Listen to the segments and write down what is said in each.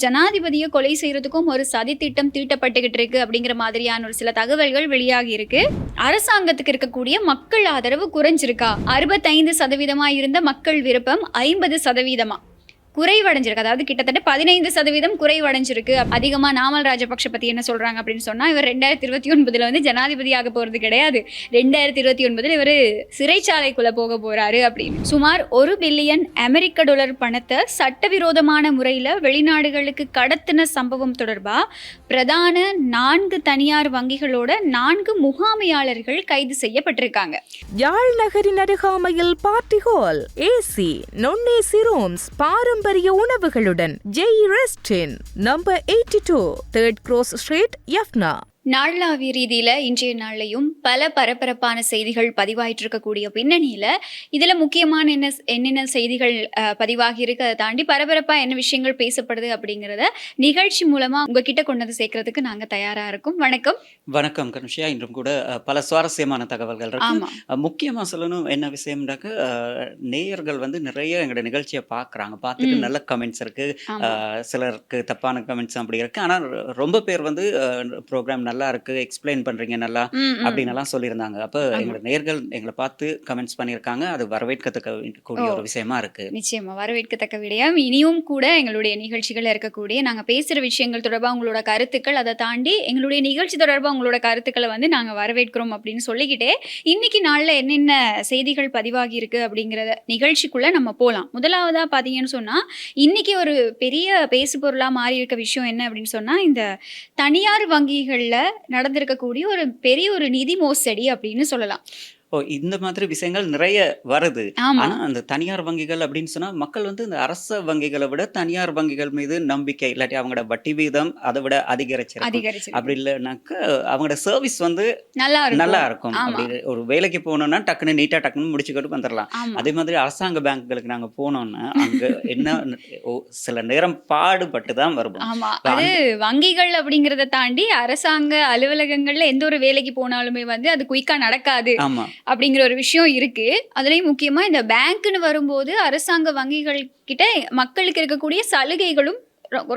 ஜனாதிபதியை கொலை செய்யறதுக்கும் ஒரு சதி திட்டம் தீட்டப்பட்டுகிட்டு இருக்கு அப்படிங்கிற மாதிரியான ஒரு சில தகவல்கள் வெளியாகி இருக்கு. அரசாங்கத்துக்கு இருக்கக்கூடிய மக்கள் ஆதரவு குறைஞ்சிருக்கா? 65% இருந்த மக்கள் விருப்பம் 50% குறைவடைஞ்சிருக்கு. அதாவது கிட்டத்தட்ட 15% குறைவடைஞ்சிருக்கு. அதிகமா நாமல் ராஜபக்ஷ பத்தி என்ன சொல்றாங்க அப்படின்னு சொன்னா, இவர் 2029 வந்து ஜனாதிபதியாக போறது கிடையாது, 2029 இவர் சிறைச்சாலைக்குள்ள போக போறாரு அப்படின்னு. சுமார் $1 பில்லியன் அமெரிக்க டாலர் பணத்தை சட்டவிரோதமான முறையில வெளிநாடுகளுக்கு கடத்தின சம்பவம் தொடர்பா பிரதான 4 தனியார் வங்கிகளோட 4 முகாமையாளர்கள் கைது செய்யப்பட்டிருக்காங்க. யாழ் நகரின் அருகாமையில் party hall, AC, non-AC rooms, பாரம்பரிய உணவுகளுடன் Jai rest inn, number 82, 3rd Cross Street, Jaffna. நாளாவிய ரீதியில் இன்றைய நாள்லையும் பல பரபரப்பான செய்திகள் பதிவாயிட்டு இருக்கக்கூடிய பின்னணியில் இதில் முக்கியமான என்னென்ன செய்திகள் பதிவாகி இருக்கு, அதை தாண்டி பரபரப்பாக என்ன விஷயங்கள் பேசப்படுது அப்படிங்கிறத நிகழ்ச்சி மூலமாக உங்ககிட்ட கொண்டு வந்து சேர்க்கறதுக்கு நாங்கள் தயாராக இருக்கோம். வணக்கம். வணக்கம் கனுஷியா. இன்றும் கூட பல சுவாரஸ்யமான தகவல்கள் இருக்கு. முக்கியமாக சொல்லணும் என்ன விஷயம்னாக்க, நேயர்கள் வந்து நிறைய எங்களோட நிகழ்ச்சியை பார்க்குறாங்க, பார்த்துட்டு நல்ல கமெண்ட்ஸ் இருக்கு, சிலருக்கு தப்பான கமெண்ட்ஸ் அப்படி இருக்கு. ஆனால் ரொம்ப பேர் வந்து ப்ரோக்ராம் நல்லா இருக்கு, எக்ஸ்பிளைன் பண்றீங்க நல்லா அப்படின்னு எல்லாம் சொல்லியிருந்தாங்க. அப்ப எங்களோட நேயர்கள் எங்களை பார்த்து கமெண்ட்ஸ் பண்ணியிருக்காங்க. அது வரவேற்கத்தக்க கூடிய ஒரு விஷயமா இருக்கு. நிச்சயமா வரவேற்கத்தக்க விடயம். இனியும் கூட எங்களுடைய நிகழ்ச்சிகள் இருக்கக்கூடிய நாங்க பேசுற விஷயங்கள் தொடர்பா உங்களோட கருத்துக்கள், அதை தாண்டி எங்களுடைய நிகழ்ச்சி தொடர்பா உங்களோட கருத்துக்களை வந்து நாங்க வரவேற்கிறோம் அப்படின்னு சொல்லிக்கிட்டே இன்னைக்கு நாள்ல என்னென்ன செய்திகள் பதிவாகி இருக்கு அப்படிங்கிறத நிகழ்ச்சிக்குள்ள நம்ம போலாம். முதலாவதா பாத்தீங்கன்னு சொன்னா, இன்னைக்கு ஒரு பெரிய பேசு பொருளா மாறி இருக்க விஷயம் என்ன அப்படின்னு சொன்னா, இந்த தனியார் வங்கிகள்ல நடந்திருக்கக்கூடிய ஒரு பெரிய ஒரு நிதி மோசடி அப்படின்னு சொல்லலாம். இந்த மாதிரி விஷயங்கள் நிறைய வருது. ஆனா அந்த தனியார் வங்கிகள் அப்படின்னு சொன்னா, மக்கள் வந்து இந்த அரச வங்கிகளை விட தனியார் வங்கிகள் மீது நம்பிக்கை, இல்லாட்டி அவங்களோட வட்டி வீதம் அதை விட அதிகரிச்சிருக்கு. அப்படி இல்லைனாக்க அவங்களோட சர்வீஸ் வந்து நல்லா இருக்கும். அப்படி ஒரு வேலைக்கு போனோம்னா டக்குன்னு நீட்டா டக்குன்னு முடிச்சுக்கிட்டு வந்துடலாம். அதே மாதிரி அரசாங்க பேங்குகளுக்கு நாங்க போனோம்னா அங்க என்ன சில நேரம் பாடுபட்டு தான் வருவோம். அது வங்கிகள் அப்படிங்கறத தாண்டி அரசாங்க அலுவலகங்கள்ல எந்த ஒரு வேலைக்கு போனாலுமே வந்து அது குயிக்கா நடக்காது அப்படிங்கிற ஒரு விஷயம் இருக்கு. அதுலயும் முக்கியமா இந்த பேங்க்னு வரும்போது அரசாங்க வங்கிகள் கிட்ட மக்களுக்கு இருக்கக்கூடிய சலுகைகளும்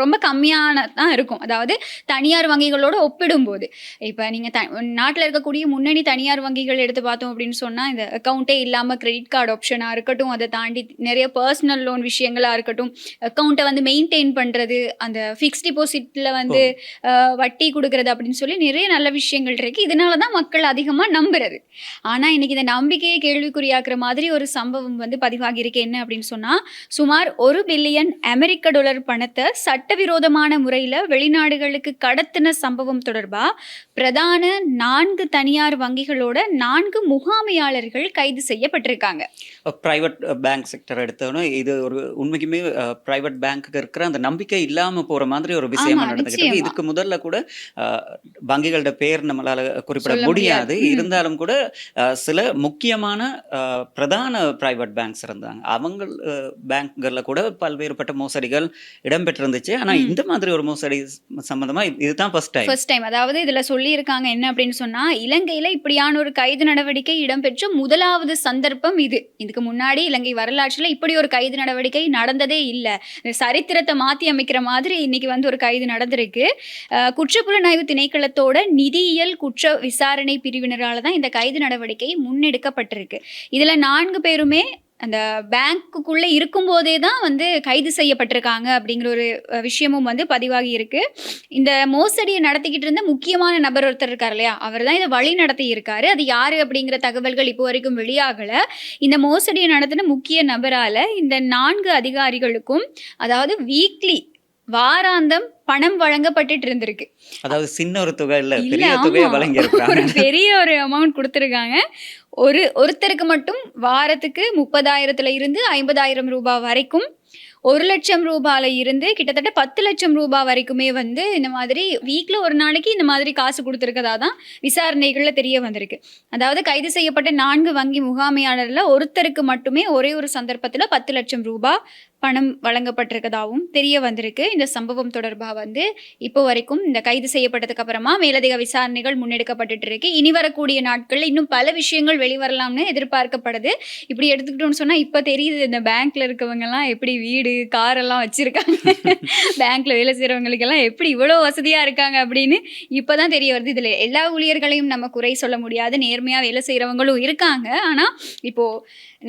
ரொம்ப கம்மியானதான் இருக்கும். அதாவது தனியார் வங்கிகளோட ஒப்பிடும்போது இப்போ நீங்கள் நாட்டில் இருக்கக்கூடிய முன்னணி தனியார் வங்கிகள் எடுத்து பார்த்தோம் அப்படின்னு சொன்னால், இந்த அக்கௌண்ட்டே இல்லாமல் கிரெடிட் கார்டு ஆப்ஷனாக இருக்கட்டும், அதை தாண்டி நிறைய பர்சனல் லோன் விஷயங்களாக இருக்கட்டும், அக்கௌண்ட்டை வந்து மெயின்டைன் பண்ணுறது, அந்த ஃபிக்ஸ்ட் டிபாசிட்டில் வந்து வட்டி கொடுக்கறது அப்படின்னு சொல்லி நிறைய நல்ல விஷயங்கள் இருக்குது. இதனால தான் மக்கள் அதிகமாக நம்புறது. ஆனால் இன்னைக்கு இந்த நம்பிக்கையை கேள்விக்குறியாக்குற மாதிரி ஒரு சம்பவம் வந்து பதிவாகி இருக்கு. என்ன அப்படின்னு சொன்னால், சுமார் $1 பில்லியன் அமெரிக்க டாலர் பணத்தை சட்டவிரோதமான முறையில வெளிநாடுகளுக்கு கடத்தின சம்பவம் தொடர்பா பிரதான 4 தனியார் வங்கிகளோட 4 முகாமையாளர்கள் கைது செய்யப்பட்டிருக்காங்க. பிரைவேட் பேங்க் செக்டர் எடுத்தோன்னா இது ஒரு உண்மைக்குமே பிரைவேட் பேங்க்கு இருக்கிற அந்த நம்பிக்கை இல்லாம போற மாதிரி ஒரு விஷயமா நடந்துக்கிட்டு. இதுக்கு முதல்ல கூட வங்கிகளோட பேர் நம்மளால குறிப்பிட முடியாது. இருந்தாலும் கூட சில முக்கியமான பிரதான பிரைவேட் பேங்க்ஸ் இருந்தாங்க. அவங்க பேங்க்கள்ல கூட பல்வேறுபட்ட மோசடிகள் இடம்பெற்று. ஆனா இந்த மாதிரி ஒரு மோசடி சம்பந்தமா இதுதான் ஃபர்ஸ்ட் டைம். அதாவது இதுல சொல்லி இருக்காங்க என்ன அப்படின்னு சொன்னா, இலங்கையில இப்படியான ஒரு கைது நடவடிக்கை இடம்பெற்ற முதலாவது சந்தர்ப்பம் இது. இதுக்கு முன்னாடி இலங்கை வரலாற்றுல இப்படி ஒரு கைது நடவடிக்கை நடந்ததே இல்லை. சரித்திரத்தை மாத்தி அமைக்கிற மாதிரி இன்னைக்கு வந்து ஒரு கைது நடந்திருக்கு. குற்றப்புலனாய்வு திணைக்களத்தோட நிதியியல் குற்ற விசாரணை பிரிவினரால தான் இந்த கைது நடவடிக்கை முன்னெடுக்கப்பட்டிருக்கு. இதுல 4 பேருமே அந்த பேங்க்குள்ளே இருக்கும்போதே தான் வந்து கைது செய்யப்பட்டிருக்காங்க அப்படிங்கிற ஒரு விஷயமும் வந்து பதிவாகி இருக்கு. இந்த மோசடியை நடத்திக்கிட்டு இருந்த முக்கியமான நபர் ஒருத்தர் இருக்கார் இல்லையா, அவர் தான் இதை வழி நடத்தி இருக்காரு. அது யாரு அப்படிங்கிற தகவல்கள் இப்போ வரைக்கும் வெளியாகலை. இந்த மோசடியை நடத்தின முக்கிய நபரால இந்த 4 அதிகாரிகளுக்கும் அதாவது வீக்லி வாராந்தம் பணம் வழங்கப்பட்டு இருந்திருக்கு. அதாவது சின்ன ஒரு தொகை இல்ல, பெரிய தொகையை வழங்கியிருக்காங்க. பெரிய ஒரு அமௌண்ட் கொடுத்துருக்காங்க. ஒருத்தருக்கு மட்டும் வாரத்துக்கு 30,000 இருந்து 50,000 ரூபாய் வரைக்கும், 1 லட்சம் ரூபாயில இருந்து கிட்டத்தட்ட 10 லட்சம் ரூபாய் வரைக்குமே வந்து இந்த மாதிரி வீக்ல ஒரு நாளைக்கு இந்த மாதிரி காசு கொடுத்துருக்கதா தான் விசாரணைகள்ல தெரிய வந்திருக்கு. அதாவது கைது செய்யப்பட்ட 4 வங்கி முகாமையாளர்ல ஒருத்தருக்கு மட்டுமே ஒரே ஒரு சந்தர்ப்பத்துல 10 லட்சம் ரூபாய் பணம் வழங்கப்பட்டிருக்கதாகவும் தெரிய வந்திருக்கு. இந்த சம்பவம் தொடர்பாக வந்து இப்போ வரைக்கும் இந்த கைது செய்யப்பட்டதுக்கு அப்புறமா மேலதிக விசாரணைகள் முன்னெடுக்கப்பட்டுட்டு இருக்கு. இனி வரக்கூடிய நாட்கள்ல இன்னும் பல விஷயங்கள் வெளிவரலாம்னு எதிர்பார்க்கப்படுது. இப்படி எடுத்துக்கிட்டோம்னு சொன்னா இப்ப தெரியுது இந்த பேங்க்ல இருக்கவங்க எல்லாம் எப்படி வீடு கார் எல்லாம் வச்சிருக்காங்க, பேங்க்ல வேலை செய்யறவங்களுக்கு எல்லாம் எப்படி இவ்வளவு வசதியா இருக்காங்க அப்படின்னு இப்பதான் தெரிய வருது. இதுல எல்லா ஊழியர்களையும் நம்ம குறை சொல்ல முடியாது, நேர்மையா வேலை செய்யறவங்களும் இருக்காங்க. ஆனா இப்போ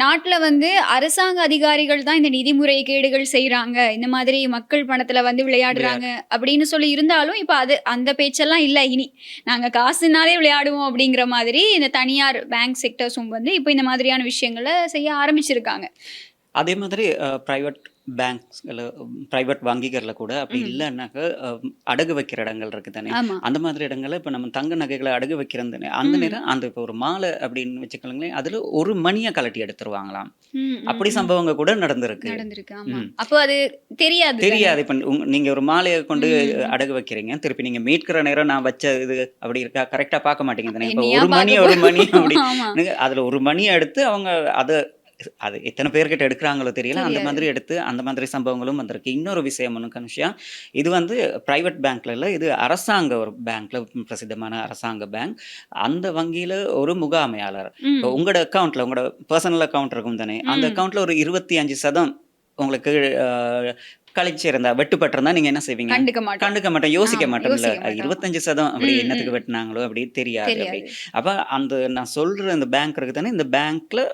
நாட்டுல வந்து அரசாங்க அதிகாரிகள் தான் இந்த நிதி முறைகேடுகள் செய்யறாங்க, இந்த மாதிரி மக்கள் பணத்துல வந்து விளையாடுறாங்க அப்படின்னு சொல்லி இருந்தாலும் இப்ப அது அந்த பேச்செல்லாம் இல்ல. இனி நாங்க காசுனாலே விளையாடுவோம் அப்படிங்கிற மாதிரி இந்த தனியார் பேங்க் செக்டர்ஸும் வந்து இப்போ இந்த மாதிரியான விஷயங்களை செய்ய ஆரம்பிச்சிருக்காங்க. அதே மாதிரி பிரைவேட் பேங்க்ஸ்ல பிரைவேட் வங்கிகள்ல கூட அப்படி இல்லைன்னாக்க அடகு வைக்கிற இடங்கள் இருக்கு தானே, ஆமா. அந்த மாதிரி இடங்கள்ல இப்ப நம்ம தங்க நகைகளை அடகு வைக்கிறது தானே, அந்த நேரம் அந்த இப்போ ஒரு மாலை அப்படின்னு வச்சுக்கோங்களேன், அதுல ஒரு மணியை கலட்டி எடுத்துருவாங்களாம். அப்படி சம்பவங்கள் கூட நடந்திருக்கு. ஆமா. அப்போ அது தெரியாது. இப்ப நீங்க ஒரு மாலையை கொண்டு அடகு வைக்கிறீங்க, திருப்பி நீங்க மீட்கிற நேரம் நான் வச்ச இது அப்படி இருக்கா கரெக்டா பார்க்க மாட்டேங்குது தானே. இப்போ ஒரு மணி அப்படி அதுல ஒரு மணியை எடுத்து அவங்க அதை அது எத்தனை பேர்கிட்ட எடுக்கிறாங்களோ தெரியல, அந்த மாதிரி எடுத்து அந்த மாதிரி சம்பவங்களும் வந்திருக்கு. இன்னொரு விஷயம் ஒன்று கனுஷியா, இது வந்து பிரைவேட் பேங்க்ல இல்லை, இது அரசாங்க ஒரு பேங்க்ல, பிரசித்தமான அரசாங்க பேங்க். அந்த வங்கியில ஒரு முகாமையாளர் உங்களோட அக்கௌண்ட்ல, உங்களோட பர்சனல் அக்கௌண்ட் இருக்கும் தானே, அந்த அக்கௌண்ட்ல ஒரு 25% உங்களுக்கு கழிச்சிருந்தா வெட்டுப்பட்டிருந்தா நீங்க என்ன செய்வீங்க? கண்டுக்க மாட்டோம், யோசிக்க மாட்டோம்ல. 25% அப்படி என்னத்துக்கு வெட்டினாங்களோ அப்படி தெரியாது. அப்படி அப்ப அந்த நான் சொல்ற இந்த பேங்க் இருக்கு தானே, இந்த பேங்க்ல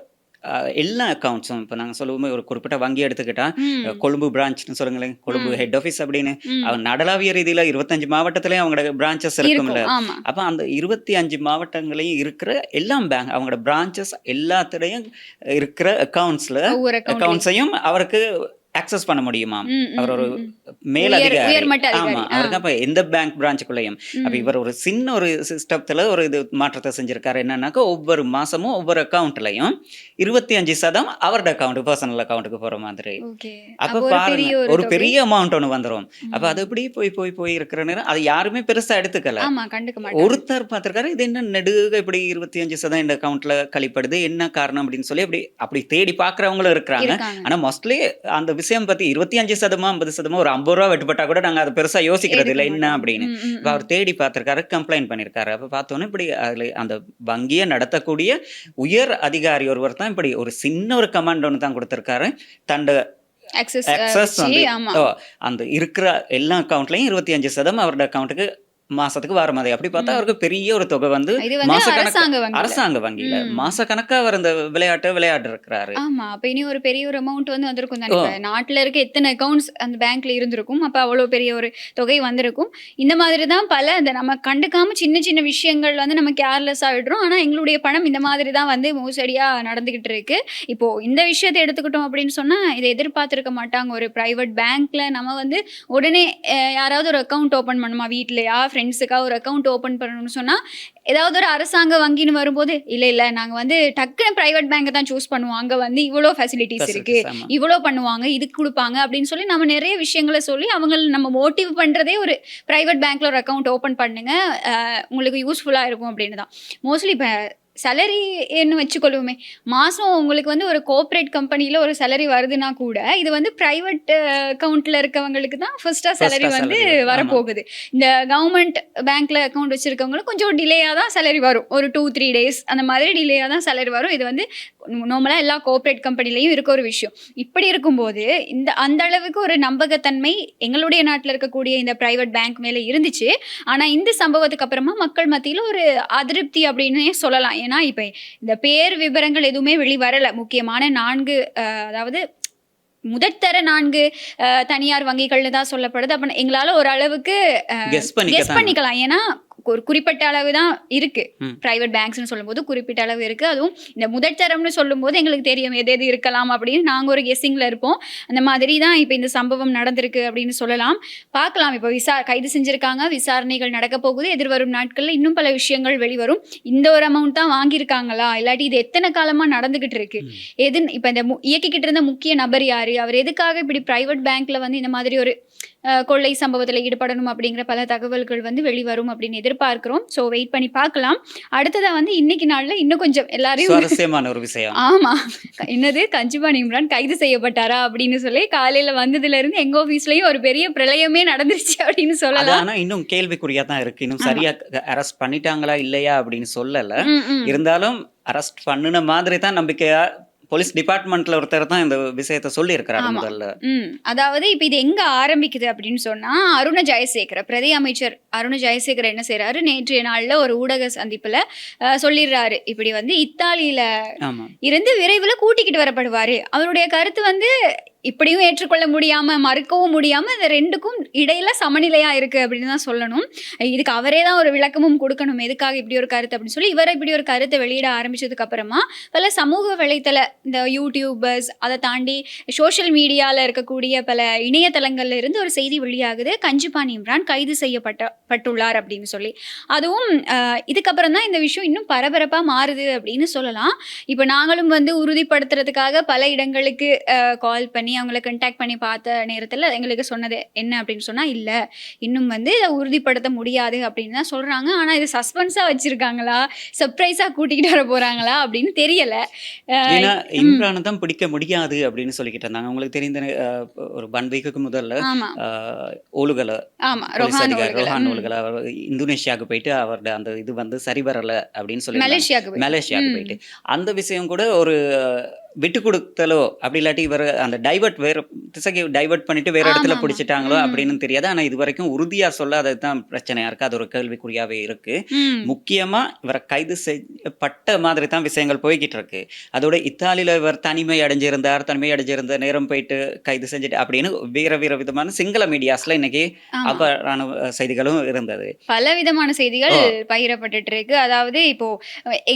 எல்லா அக்கௌண்ட்ஸும் இப்போ நாங்கள் சொல்லுவோமே, ஒரு குறிப்பிட்ட வங்கி எடுத்துக்கிட்டா கொழும்பு பிரான்ச்னு சொல்லுங்களேன், கொழும்பு ஹெட் ஆஃபீஸ் அப்படின்னு நடலாவிய ரீதியில 25 மாவட்டத்திலையும் அவங்களோட பிரான்ச்சஸ் இருக்கும்ல. அப்போ அந்த 25 மாவட்டங்களையும் இருக்கிற எல்லா பேங்க் அவங்களோட பிரான்ச்சஸ் எல்லாத்துலையும் இருக்கிற அக்கௌண்ட்ஸையும் அவருக்கு ஆக்சஸ் பண்ண முடியுமா? அவர் ஒரு மேலதிகாரி. ஆமா, அவருக்கு அப்ப எந்த பேங்க் பிரான்ச்சுக்குள்ளேயும். அப்ப இவர் ஒரு சின்ன ஒரு சிஸ்டத்துல ஒரு இது மாற்றத்தை செஞ்சிருக்காரு. என்னன்னாக்கா ஒவ்வொரு மாசமும் ஒவ்வொரு அக்கௌண்ட்லயும் 25% அவரோட அக்கௌண்ட், பர்சனல் அக்கௌண்ட்டுக்கு போற மாதிரி. அப்ப பாருங்க, ஒரு பெரிய அமௌண்ட் ஒண்ணு வந்துரும். அப்ப அது எப்படி போய் இருக்கிற நேரம் அது யாருமே பெருசா எடுத்துக்கல. ஒருத்தர் பார்த்திருக்காரு, இது என்ன நெடுக இப்படி 25% இந்த அக்கௌண்ட்ல கழிப்படுது, என்ன காரணம் அப்படின்னு சொல்லி அப்படி தேடி பாக்குறவங்களும் இருக்கிறாங்க. ஆனா மோஸ்ட்லி அந்த விஷயம் பத்தி 25% 50% ஒரு 50 ரூபா வெட்டுப்பட்டா கூட நாங்க அதை பெருசா யோசிக்கிறது இல்லை என்ன அப்படின்னு. இப்ப அவர் தேடி பார்த்திருக்காரு, கம்ப்ளைண்ட் பண்ணிருக்காரு. அப்ப பார்த்தோன்னே இப்படி அதுல அந்த வங்கியை நடத்தக்கூடிய உயர் அதிகாரி ஒருவர் தான் இப்படி ஒரு சின்ன ஒரு கமாண்ட் ஒன்று தான் கொடுத்திருக்காரு. தண்ட ஆக்சஸ் அந்த இருக்கிற எல்லா அக்கௌண்ட்லயும் 25% அவரோட அக்கௌண்ட்டுக்கு மாசத்துக்கு வர மாதிரி. அப்படி பார்த்தா அவருக்கு பெரிய ஒரு தொகை வந்து அரசாங்க வங்கியில மாசக்கணக்கா அவர் அந்த விளையாட்டு இருக்கிறாரு. ஆமா, அப்ப இனி ஒரு பெரிய ஒரு அமௌண்ட் வந்து வந்திருக்கும் தானே. நாட்டுல இருக்க எத்தனை அக்கௌண்ட்ஸ் அந்த பேங்க்ல இருந்திருக்கும், அப்ப அவ்வளவு பெரிய ஒரு தொகை வந்திருக்கும். இந்த மாதிரி தான் பல இந்த நம்ம கண்டுக்காம சின்ன சின்ன விஷயங்கள் வந்து நம்ம கேர்லெஸ் ஆயிடுறோம். ஆனா எங்களுடைய பணம் இந்த மாதிரி தான் வந்து மோசடியா நடந்துகிட்டு இருக்கு. இப்போ இந்த விஷயத்தை எடுத்துக்கிட்டோம் அப்படின்னு சொன்னா இதை எதிர்பார்த்திருக்க மாட்டாங்க. ஒரு பிரைவேட் பேங்க்ல நம்ம வந்து உடனே யாராவது ஒரு அக்கௌண்ட் ஓபன் பண்ணுமா, வீட்லயா ஃப்ரெண்ட்ஸுக்காக ஒரு அக்கௌண்ட் ஓப்பன் பண்ணணும்னு சொன்னால் ஏதாவது ஒரு அரசாங்க வங்கின்னு வரும்போது இல்லை நாங்கள் வந்து டக்குன்னு ப்ரைவேட் பேங்கை தான் சூஸ் பண்ணுவோம், அங்கே வந்து இவ்வளோ ஃபெசிலிட்டிஸ் இருக்குது, இவ்வளோ பண்ணுவாங்க, இதுக்கு கொடுப்பாங்க அப்படின்னு சொல்லி நம்ம நிறைய விஷயங்களை சொல்லி அவங்களை நம்ம மோட்டிவ் பண்ணுறதே ஒரு ப்ரைவேட் பேங்க்கில் ஒரு அக்கௌண்ட் ஓப்பன் பண்ணுங்க, உங்களுக்கு யூஸ்ஃபுல்லாக இருக்கும் அப்படின்னு தான். மோஸ்ட்லி இப்போ சேலரி என்ன வச்சுக்கொள்ளுவோமே, மாதம் உங்களுக்கு வந்து ஒரு கோஆப்ரேட் கம்பெனியில் ஒரு சேலரி வருதுன்னா கூட இது வந்து ப்ரைவேட் அக்கௌண்ட்டில் இருக்கவங்களுக்கு தான் ஃபர்ஸ்ட்டாக சேலரி வந்து வரப்போகுது. இந்த கவர்மெண்ட் பேங்க்கில் அக்கௌண்ட் வச்சுருக்கவங்களுக்கு கொஞ்சம் டிலேயாக தான் சேலரி வரும், ஒரு 2-3 days அந்த மாதிரி டிலேயாக தான் சேலரி வரும். இது வந்து நார்மலாக எல்லா கோஆப்ரேட் கம்பெனிலையும் இருக்க ஒரு விஷயம். இப்படி இருக்கும்போது அந்த அளவுக்கு ஒரு நம்பகத்தன்மை எங்களுடைய நாட்டில் இருக்கக்கூடிய இந்த ப்ரைவேட் பேங்க் மேலே இருந்துச்சு. ஆனால் இந்த சம்பவத்துக்கு அப்புறமா மக்கள் மத்தியில் ஒரு அதிருப்தி அப்படின்னே சொல்லலாம். ஏன்னா இப்போ இந்த பேர் விவரங்கள் எதுவுமே வெளிவரல. முக்கியமான 4 அதாவது முதற்தர 4 தனியார் வங்கிகள்னு தான் சொல்லப்படுது. அப்ப எங்களால ஒரு அளவுக்கு கெஸ் பண்ணிக்கலாம். ஏன்னா ஒரு குறிப்பிட்ட அளவு தான் இருக்கு பிரைவேட் பேங்க்ஸ்னு சொல்லும்போது, குறிப்பிட்ட அளவு இருக்கு. அதுவும் இந்த முதற்தரம்னு சொல்லும் போது எங்களுக்கு தெரியும் எது எது இருக்கலாம் அப்படின்னு நாங்கள் ஒரு கெஸ்ஸிங்ல இருப்போம். அந்த மாதிரி தான் இப்போ இந்த சம்பவம் நடந்திருக்கு அப்படின்னு சொல்லலாம். பார்க்கலாம், இப்போ கைது செஞ்சிருக்காங்க, விசாரணைகள் நடக்க போகுது. எதிர்வரும் நாட்கள்ல இன்னும் பல விஷயங்கள் வெளிவரும். இந்த ஒரு அமௌண்ட் தான் வாங்கியிருக்காங்களா, இல்லாட்டி இது எத்தனை காலமா நடந்துகிட்டு இருக்கு, இப்போ இந்த இயக்கிக்கிட்டு இருந்த முக்கிய நபர் யாரு, அவர் எதுக்காக இப்படி பிரைவேட் பேங்க்ல வந்து இந்த மாதிரி ஒரு கொள்ளை சம்பவத்தில் ஈடுபடணும் அப்படிங்கிற பல தகவல்கள் வந்து வெளிவரும் அப்படின்னு எதிர்பார்க்கிறோம். ஸோ வெயிட் பண்ணி பார்க்கலாம். அடுத்ததா வந்து இன்னைக்கு நாள்ல இன்னும் கொஞ்சம் எல்லாரையும் சுவாரஸ்யமான ஒரு விஷயம். ஆமா, என்னது கஞ்சிபான் இம்ரான் கைது செய்யப்பட்டாரா அப்படின்னு சொல்லி காலையில வந்ததுல இருந்து எங்க ஆபீஸ்லயும் ஒரு பெரிய பிரளயமே நடந்துருச்சு அப்படின்னு சொல்லலாம். ஆனா இன்னும் கேள்விக்குறியா தான் இருக்கு. இன்னும் சரியா அரெஸ்ட் பண்ணிட்டாங்களா இல்லையா அப்படின்னு சொல்லல. இருந்தாலும் அரெஸ்ட் பண்ணுன மாதிரி தான் நம்பிக்கையா போலீஸ் டிபார்ட்மெண்ட்ல ஒருத்தர் தான் இந்த விஷயத்த சொல்லி இருக்கிறாரு முதல்ல. அதாவது இப்ப இது எங்க ஆரம்பிக்குது அப்படின்னு சொன்னா, அருண ஜெயசேகர பிரதி அமைச்சர் அருண ஜெயசேகர் என்ன செய்யறாரு, நேற்றைய நாள்ல ஒரு ஊடக சந்திப்புல சொல்லிடுறாரு, இப்படி வந்து இத்தாலியில இருந்து விரைவில் கூட்டிக்கிட்டு வரப்படுவாரு. அவருடைய கருத்து வந்து இப்படியும் ஏற்றுக்கொள்ள முடியாம மறுக்கவும் முடியாம இந்த ரெண்டுக்கும் இடையில சமநிலையா இருக்கு அப்படின்னு தான் சொல்லணும். இதுக்கு அவரே தான் ஒரு விளக்கமும் கொடுக்கணும், எதுக்காக இப்படி ஒரு கருத்து அப்படின்னு சொல்லி. இவரை இப்படி ஒரு கருத்தை வெளியிட ஆரம்பிச்சதுக்கு அப்புறமா பல சமூக வலைத்தள இந்த யூடியூபர்ஸ், அதை தாண்டி சோஷியல் மீடியால இருக்கக்கூடிய பல இணையதளங்கள்ல இருந்து ஒரு செய்தி வெளியாகுது, கஞ்சிபான் இம்ரான் கைது செய்யப்பட்டுள்ளார் அப்படின்னு சொல்லி. அதுவும் இதுக்கப்புறம் தான் இந்த விஷயம் இன்னும் பரபரப்பா மாறுது அப்படின்னு சொல்லலாம். இப்ப நாங்களும் வந்து உறுதிப்படுத்துறதுக்காக பல இடங்களுக்கு கால் பண்ணி அவங்களை கண்டாக்ட் பண்ணி பார்த்த நேரத்தில் எங்களுக்கு சொன்னது என்ன அப்படின்னு சொன்னால், இல்லை இன்னும் வந்து இதை உறுதிப்படுத்த முடியாது அப்படின்னு தான் சொல்கிறாங்க. ஆனால் இது சஸ்பென்ஸாக வச்சுருக்காங்களா, சர்ப்ரைஸாக கூட்டிகிட்டு வர போகிறாங்களா அப்படின்னு தெரியலை. ஏன்னா இம்ரானை தான் பிடிக்க முடியாது அப்படின்னு சொல்லிக்கிட்டு இருந்தாங்க. உங்களுக்கு தெரிந்த ஒரு 1 வீக்குக்கு முதல்ல ஓலுகலை ரோஹான் ஓலுகலை அவர் இந்தோனேஷியாவுக்கு போயிட்டு அவரோட அந்த இது வந்து சரி வரல அப்படின்னு சொல்லி மலேசியாவுக்கு போயிட்டு அந்த விஷயம் கூட ஒரு விட்டு கொடுத்தலோ அப்படி இல்லாட்டி இவர் அந்த டைவர்ட் வேற திசைக்கு டைவர்ட் பண்ணிட்டு வேற இடத்துல பிடிச்சிட்டாங்களோ அப்படின்னு தெரியாது. ஆனா இது வரைக்கும் உறுதியா சொல்லாதது தான் பிரச்சனையா இருக்கு. அது ஒரு கேள்விக்குறியாவே இருக்கு. முக்கியமா இவரை கைது செய்யப்பட்ட மாதிரி தான் விஷயங்கள் போய்கிட்டு இருக்கு. அதோட இத்தாலியில இவர் தனிமை அடைஞ்சிருந்த நேரம் போயிட்டு கைது செஞ்சுட்டு அப்படின்னு வேற விதமான சிங்கள மீடியாஸ்ல இன்னைக்கு அபாரான செய்திகளும் இருந்தது. பல விதமான செய்திகள் பகிரப்பட்டு இருக்கு. அதாவது இப்போ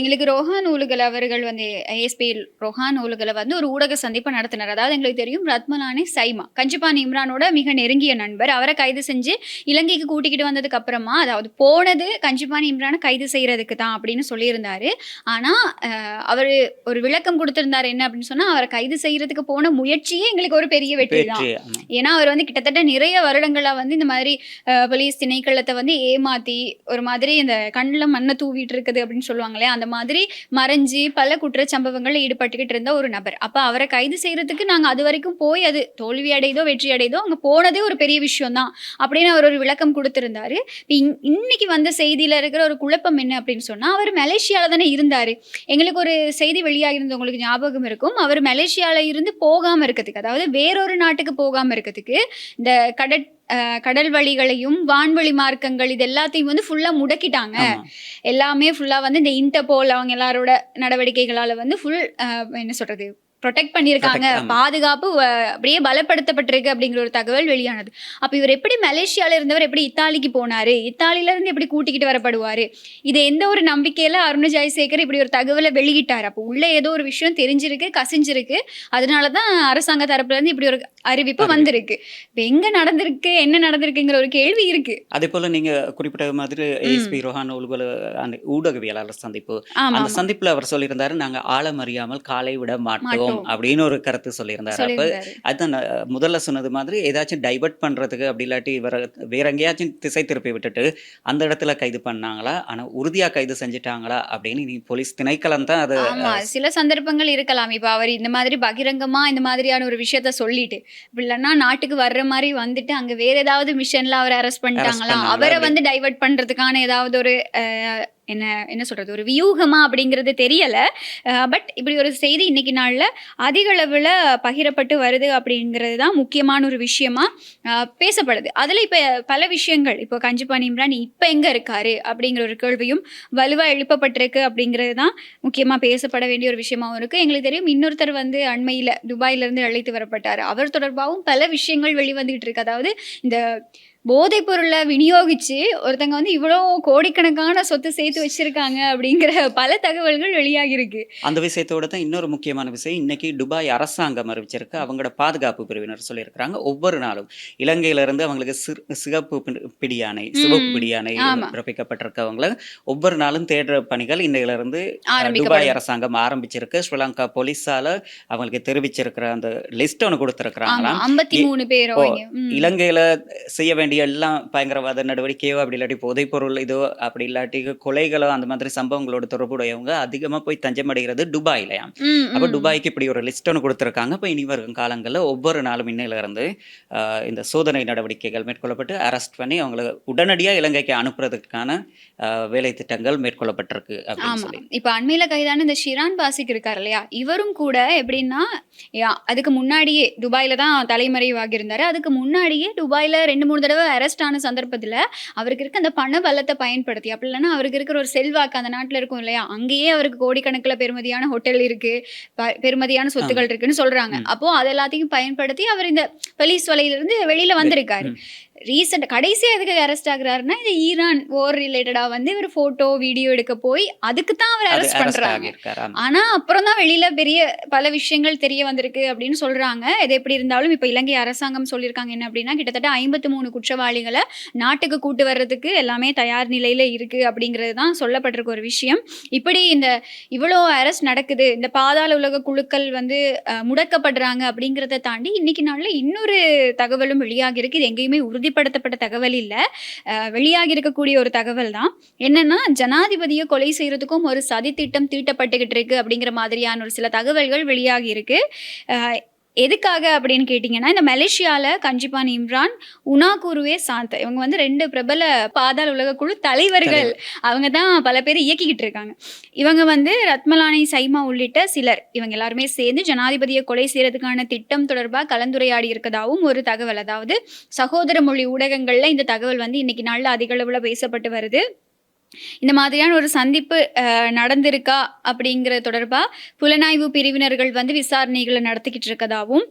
எங்களுக்கு ரோஹான் ஊலுகல் அவர்கள் வந்து ஏஎஸ்பி ரோஹான் ஊலுகலை வந்து ஒரு ஊடக சந்திப்பை நடத்தினார். அதாவது எங்களுக்கு தெரியும் ரத்மலானி சைமா கஞ்சிபான் இம்ரானோட மிக நெருங்கிய நண்பர். அவரை கைது செஞ்சு இலங்கைக்கு கூட்டிக்கிட்டு வந்ததுக்கு அப்புறமா, அதாவது போனது கஞ்சிபான் இம்ரானை கைது செய்யறதுக்கு தான் அப்படின்னு சொல்லியிருந்தாரு. ஆனா அவர் ஒரு விளக்கம் கொடுத்திருந்தாரு, என்ன அப்படின்னு சொன்னா, அவரை கைது செய்யறதுக்கு போன முயற்சியே எங்களுக்கு ஒரு பெரிய வெற்றி தான். ஏன்னா அவர் வந்து கிட்டத்தட்ட நிறைய வருடங்களா வந்து இந்த மாதிரி போலீஸ் திணைக்களத்தை வந்து ஏமாத்தி ஒரு மாதிரி இந்த கண்ணில் மண்ணை தூவிட்டு இருக்குது அப்படின்னு சொல்லுவாங்களே, அந்த மாதிரி மறைஞ்சு பல குற்றச்சம்பவங்கள்ல ஈடுபட்டுக்கிட்டு இருந்த ஒரு நபர். அப்ப அவரை கைது செய்யறதுக்கு நாங்க அது வரைக்கும் போய் அது தோல்வி அடைதோ வெற்றி அடைதோ அங்க போனதே ஒரு பெரிய விஷயம் தான் அப்படின்னு அவர் ஒரு விளக்கம் கொடுத்திருந்தாரு. இன்னைக்கு வந்த செய்தியில இருக்கிற ஒரு குழப்பம் என்ன அப்படின்னு சொன்னா, அவர் மலேசியால தானே இருந்தாரு. எங்களுக்கு ஒரு செய்தி வெளியாக இருந்தது, உங்களுக்கு ஞாபகம் இருக்கும், அவர் மலேசியால இருந்து போகாம இருக்கிறதுக்கு, அதாவது வேறொரு நாட்டுக்கு போகாம இருக்கிறதுக்கு இந்த கடல் வழிகளையும் வான்வழி மார்க்கங்கள் இது எல்லாத்தையும் வந்து ஃபுல்லா முடக்கிட்டாங்க. எல்லாமே ஃபுல்லா வந்து இந்த இன்டர்போல் அவங்க எல்லாரோட நடவடிக்கைகளால வந்து ஃபுல் என்ன சொல்றது ப்ரொடெக்ட் பண்ணியிருக்காங்க, பாதுகாப்பு அப்படியே பலப்படுத்தப்பட்டிருக்கு அப்படிங்கிற ஒரு தகவல் வெளியானது. அப்போ இவர் எப்படி மலேசியால இருந்தவர் எப்படி இத்தாலிக்கு போனாரு, இத்தாலியில இருந்து எப்படி கூட்டிக்கிட்டு வரப்படுவாரு, இது எந்த ஒரு நம்பிக்கையில அருண் ஜெயசேகர் இப்படி ஒரு தகவலை வெளியிட்டார். அப்போ உள்ள ஏதோ ஒரு விஷயம் தெரிஞ்சிருக்கு, கசிஞ்சிருக்கு. அதனாலதான் அரசாங்க தரப்புல இருந்து இப்படி ஒரு அறிவிப்பு வந்திருக்கு. இப்போ எங்க நடந்திருக்கு, என்ன நடந்திருக்குங்கிற ஒரு கேள்வி இருக்கு. அதே போல நீங்க குறிப்பிட்ட மாதிரி ஏஎஸ்பி ரோஹான் அந்த ஊடகவியலாளர் சந்திப்பு, அந்த சந்திப்புல அவர் சொல்லியிருந்தாரு, நாங்க ஆழம் அறியாமல் காலை விட மாட்டோம் அப்படின்னு ஒரு கருத்து சொல்லியிருந்தாரு. அப்ப அதுதான் முதல்ல சொன்னது மாதிரி ஏதாச்சும் டைவர்ட் பண்றதுக்கு அப்படி இல்லாட்டி வேற எங்கேயாச்சும் திசை திருப்பி விட்டுட்டு அந்த இடத்துல கைது பண்ணாங்களா, ஆனா உறுதியா கைது செஞ்சுட்டாங்களா அப்படின்னு நீ போலீஸ் திணைக்களம் தான் அது. சில சந்தர்ப்பங்கள் இருக்கலாம். இப்ப அவர் இந்த மாதிரி பகிரங்கமா இந்த மாதிரியான ஒரு விஷயத்த சொல்லிட்டு இல்லைன்னா நாட்டுக்கு வர்ற மாதிரி வந்துட்டு அங்க வேற ஏதாவது மிஷன்ல அவரை அரெஸ்ட் பண்ணிட்டாங்களா, அவரை வந்து டைவர்ட் பண்றதுக்கான ஏதாவது ஒரு என்ன சொல்றது ஒரு வியூகமா அப்படிங்கிறது தெரியல. பட் இப்படி ஒரு செய்தி இன்னைக்கு நாள்ல அதிக அளவுல பகிரப்பட்டு வருது அப்படிங்கிறது தான் முக்கியமான ஒரு விஷயமா பேசப்படுது. அதுல இப்ப பல விஷயங்கள், இப்போ கஞ்சிபான் இம்ரான் இப்ப எங்க இருக்காரு அப்படிங்கிற ஒரு கேள்வியும் வலுவா எழுப்பப்பட்டிருக்கு அப்படிங்கிறது தான் முக்கியமா பேசப்பட வேண்டிய ஒரு விஷயமாவும் இருக்கு. எங்களுக்கு தெரியும் இன்னொருத்தர் வந்து அண்மையில துபாயில இருந்து அழைத்து வரப்பட்டாரு. அவர் தொடர்பாகவும் பல விஷயங்கள் வெளிவந்துகிட்டு இருக்கு. அதாவது இந்த போதைப் பொருளை விநியோகிச்சு ஒருத்தங்க வந்து இவ்வளோ கோடிக்கணக்கான சொத்து சேர்த்து வச்சிருக்காங்க அப்படிங்கிற பல தகவல்கள் வெளியாகி இருக்கு. அந்த விஷயத்தோட தான் இன்னொரு முக்கியமான விஷயம் இன்னைக்கு துபாய் அரசாங்கம் அறிவிச்சிருக்கு. அவங்களோட பாதுகாப்பு பிரிவினர் சொல்லியிருக்கிறாங்க ஒவ்வொரு நாளும் இலங்கையில இருந்து அவங்களுக்கு சிவப்பு பிடியாணை பிறப்பிக்கப்பட்டிருக்கவங்கள ஒவ்வொரு நாளும் தேடுற பணிகள் இன்னையில இருந்து துபாய் அரசாங்கம் ஆரம்பிச்சிருக்கு. ஸ்ரீலங்கா போலீஸால அவங்களுக்கு தெரிவிச்சிருக்கிற அந்த லிஸ்ட் ஒன்று கொடுத்திருக்கிறாங்களாம். 53 பேர் இலங்கையில செய்ய வேண்டிய எல்லாம் பயங்கரவாத நடவடிக்கையோ அப்படி இல்லாட்டி போதைப் பொருள் இதோ அப்படி இல்லாட்டி கொலைகளோ அந்த மாதிரி சம்பவங்களோட தொடர்புடையவங்க அதிகமா போய் தஞ்சமடைகிறது துபாயிலையாம். அப்ப துபாய்க்கு இப்படி ஒரு லிஸ்ட் ஒன்று கொடுத்திருக்காங்க. இப்ப இனி வரும் காலங்களில் ஒவ்வொரு நாளும் இன்னையில இருந்து இந்த சோதனை நடவடிக்கைகள் மேற்கொள்ளப்பட்டு அரெஸ்ட் பண்ணி அவங்களை உடனடியாக இலங்கைக்கு அனுப்புறதுக்கான வேலை திட்டங்கள் மேற்கொள்ளப்பட்டிருக்கு அப்படின்னு சொல்லி. இப்ப அண்மையில கைதான இந்த ஷிரான் பாசிக் இருக்காரு இல்லையா, இவரும் கூட எப்படின்னா அதுக்கு முன்னாடியே துபாயில தான் தலைமறைவாகி இருந்தாரு. அதுக்கு முன்னாடியே துபாயில 2-3 தடவை அரெஸ்ட் ஆன சந்தர்ப்பத்துல அவருக்கு இருக்க அந்த பண பலத்தை பயன்படுத்தி, அப்படி இல்லைன்னா அவருக்கு இருக்கிற ஒரு செல்வாக்கு அந்த நாட்டுல இருக்கும் இல்லையா, அங்கேயே அவருக்கு கோடிக்கணக்கில் பெருமதியான ஹோட்டல் இருக்கு, பெருமதியான சொத்துக்கள் இருக்குன்னு சொல்றாங்க. அப்போ அது எல்லாத்தையும் பயன்படுத்தி அவர் இந்த போலீஸ் வலையிலிருந்து வெளியில வந்திருக்காரு. ரீசெண்ட் கடைசியாக எதுக்கு அரெஸ்ட் ஆகுறாருன்னா இந்த ஈரான் வார் ரிலேட்டடா வந்து இவர் போட்டோ வீடியோ எடுக்க போய் அதுக்கு தான் அவர் அரெஸ்ட் பண்றாங்க. ஆனா அப்புறம் தான் வெளியில பெரிய பல விஷயங்கள் தெரிய வந்திருக்கு அப்படின்னு சொல்றாங்க. இது எப்படி இருந்தாலும் இப்ப இலங்கை அரசாங்கம் சொல்லியிருக்காங்க என்ன அப்படின்னா, கிட்டத்தட்ட 53 குற்றவாளிகளை நாட்டுக்கு கூட்டு வர்றதுக்கு எல்லாமே தயார் நிலையில இருக்கு அப்படிங்கிறது தான் சொல்லப்பட்டிருக்க ஒரு விஷயம். இப்படி இந்த இவ்வளோ அரெஸ்ட் நடக்குது, இந்த பாதாள உலக குழுக்கள் வந்து முடக்கப்படுறாங்க அப்படிங்கிறத தாண்டி இன்னைக்கு நாள்ல இன்னொரு தகவலும் வெளியாகி இருக்கு. இது எங்கேயுமே உறுதிப்படுத்தப்பட்ட தகவல் இல்ல, வெளியாகி இருக்கக்கூடிய ஒரு தகவல் தான். என்னன்னா ஜனாதிபதியை கொலை செய்யறதுக்கும் ஒரு சதி திட்டம் தீட்டப்பட்டுகிட்டு இருக்கு அப்படிங்கிற மாதிரியான ஒரு சில தகவல்கள் வெளியாகி இருக்கு. எதுக்காக அப்படின்னு கேட்டிங்கன்னா, இந்த மலேசியாவில் கஞ்சிபான் இம்ரான், உனாகுருவே சாந்த், இவங்க வந்து 2 பிரபல பாதாள உலக குழு தலைவர்கள். அவங்க தான் பல பேர் இயக்கிக்கிட்டு இருக்காங்க. இவங்க வந்து ரத்மலானி சைமா உள்ளிட்ட சிலர் இவங்க எல்லாருமே சேர்ந்து ஜனாதிபதியை கொலை செய்யறதுக்கான திட்டம் தொடர்பாக கலந்துரையாடி இருக்கதாகவும் ஒரு தகவல், அதாவது சகோதர மொழி ஊடகங்கள்ல இந்த தகவல் வந்து இன்னைக்கு நாளில் அதிக அளவில் பேசப்பட்டு வருது. இந்த மாதிரியான ஒரு சந்திப்பு நடந்திருக்கா அப்படிங்கிற தொடர்பாக புலனாய்வு பிரிவினர்கள் வந்து விசாரணைகளை நடத்திக்கிட்டு இருக்கதாகவும்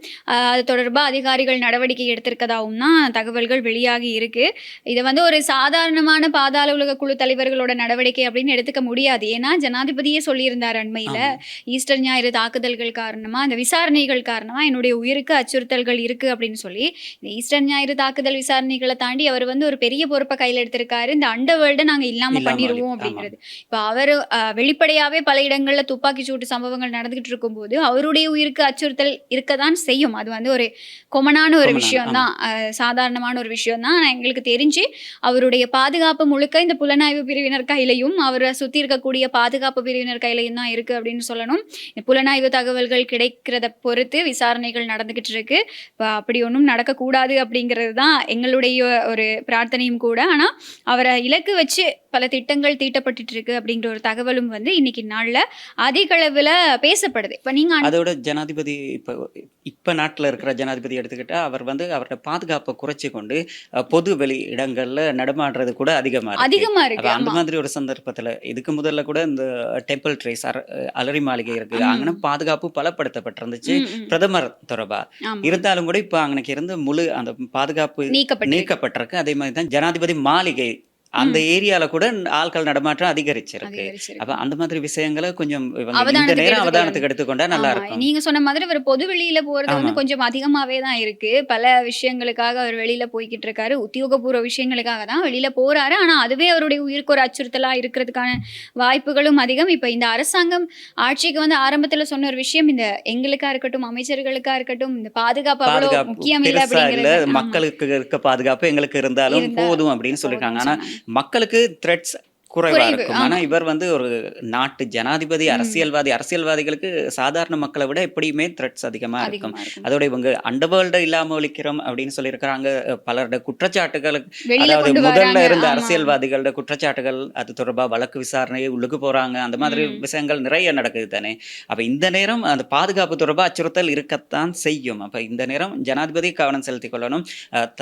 அது தொடர்பாக அதிகாரிகள் நடவடிக்கை எடுத்திருக்கதாகவும் தான் தகவல்கள் வெளியாகி இருக்கு. இதை வந்து ஒரு சாதாரணமான பாதாள உலக குழு தலைவர்களோட நடவடிக்கை அப்படின்னு எடுத்துக்க முடியாது. ஏன்னா ஜனாதிபதியே சொல்லியிருந்தார் அண்மையில், ஈஸ்டர் ஞாயிறு தாக்குதல்கள் காரணமாக இந்த விசாரணைகள் காரணமாக என்னுடைய உயிருக்கு அச்சுறுத்தல்கள் இருக்கு அப்படின்னு சொல்லி இந்த ஈஸ்டர் ஞாயிறு தாக்குதல் விசாரணைகளை தாண்டி அவர் வந்து ஒரு பெரிய பொறுப்பை கையில் எடுத்திருக்காரு. இந்த அண்டர் வேர்ல்டை நாங்கள் இல்லாமல் பண்ணிடுவோம் அப்படிங்கிறது. இப்ப அவர் வெளிப்படையாவே பல இடங்கள்ல துப்பாக்கி சூட்டு சம்பவங்கள் நடந்துகிட்டு இருக்கும் போது அவருடைய உயிருக்கு அச்சுறுத்தல் இருக்கதான் செய்யும். அது வந்து ஒரு கொமனான ஒரு விஷயம் தான், சாதாரணமான ஒரு விஷயம் தான். எங்களுக்கு தெரிஞ்சு அவருடைய பாதுகாப்பு முழுக்க இந்த புலனாய்வு பிரிவினர் கையிலையும் அவரை சுத்தி இருக்கக்கூடிய பாதுகாப்பு பிரிவினர் கையிலையும் தான் இருக்கு அப்படின்னு சொல்லணும். இந்த புலனாய்வு தகவல்கள் கிடைக்கிறத பொறுத்து விசாரணைகள் நடந்துகிட்டு இருக்கு. இப்போ அப்படி ஒன்றும் நடக்கக்கூடாது அப்படிங்கிறது தான் எங்களுடைய ஒரு பிரார்த்தனையும் கூட. ஆனா அவரை இலக்கு வச்சு பல திட்டங்கள் தீட்டப்பட்டு இருக்கு அப்படிங்கிற ஒரு தகவலும் வந்து இன்னைக்கு நாள்ல அதிக அளவுல பேசப்படுது. இப்ப நீங்க அதோட ஜனாதிபதி இப்ப நாட்டுல இருக்கிற ஜனாதிபதி எடுத்துக்கிட்டா அவர் வந்து அவரோட பாதுகாப்பை குறைச்சி கொண்டு பொது வெளி இடங்கள்ல நடமாடுறது கூட அதிகமா இருக்கு. அந்த மாதிரி ஒரு சந்தர்ப்பத்துல இதுக்கு முதல்ல கூட இந்த டெம்பிள் ட்ரேஸ் அலரி மாளிகை இருக்கு, அங்கே பாதுகாப்பு பலப்படுத்தப்பட்டிருந்துச்சு பிரதமர் தொடர்பா. இருந்தாலும் கூட இப்ப அங்கனைக்கு இருந்து முழு அந்த பாதுகாப்பு நீக்கப்பட்டிருக்கு. அதே மாதிரி தான் ஜனாதிபதி மாளிகை அந்த ஏரியால கூட ஆட்கள் நடமாட்டம் அதிகரிச்சிருக்கு. அப்ப அந்த மாதிரி விஷயங்களை கொஞ்சம் இந்த நேரம் அவதானத்துக்கு எடுத்துக்கொண்டா நல்லா இருக்கும். நீங்க சொன்ன மாதிரி ஒரு பொது வெளியில போறது வந்து கொஞ்சம் அதிகமாவே தான் இருக்கு. பல விஷயங்களுக்காக அவர் வெளியில போய்கிட்டு இருக்காரு, உத்தியோகபூர்வ விஷயங்களுக்காக தான் வெளியில போறாரு. ஆனா அதுவே அவருடைய உயிருக்கு ஒரு அச்சுறுத்தலா இருக்கிறதுக்கான வாய்ப்புகளும் அதிகம். இப்ப இந்த அரசாங்கம் ஆட்சிக்கு வந்து ஆரம்பத்துல சொன்ன ஒரு விஷயம், இந்த எங்களுக்கா இருக்கட்டும் அமைச்சர்களுக்கா இருக்கட்டும் இந்த பாதுகாப்பு அவ்வளவு முக்கியம் இல்லை அப்படிங்கிறது, மக்களுக்கு இருக்க பாதுகாப்பு எங்களுக்கு இருந்தாலும் போதும் அப்படின்னு சொல்லிருக்காங்க. ஆனா மக்களுக்கு த்ரெட்ஸ் குறைவா இருக்கும். ஆனா இவர் வந்து ஒரு நாட்டு ஜனாதிபதி, அரசியல்வாதிகளுக்கு சாதாரண மக்களை விட எப்படியுமே த்ரெட்ஸ் அதிகமா இருக்கும். அதோட இவங்க அண்டர்வேர்ல்ட இல்லாம ஒழிக்கிறோம் அப்படின்னு சொல்லியிருக்கிறாங்க. பலரோட குற்றச்சாட்டுகளுக்கு, அதாவது முதல்ல இருந்த அரசியல்வாதிகளோட குற்றச்சாட்டுகள் அது தொடர்பா வழக்கு விசாரணையை உள்ளுக்கு போறாங்க. அந்த மாதிரி விஷயங்கள் நிறைய நடக்குது தானே. அப்ப இந்த நேரம் அந்த பாதுகாப்பு தொடர்பா அச்சுறுத்தல் இருக்கத்தான் செய்யும். அப்ப இந்த நேரம் ஜனாதிபதி கவனம் செலுத்திக் கொள்ளணும்.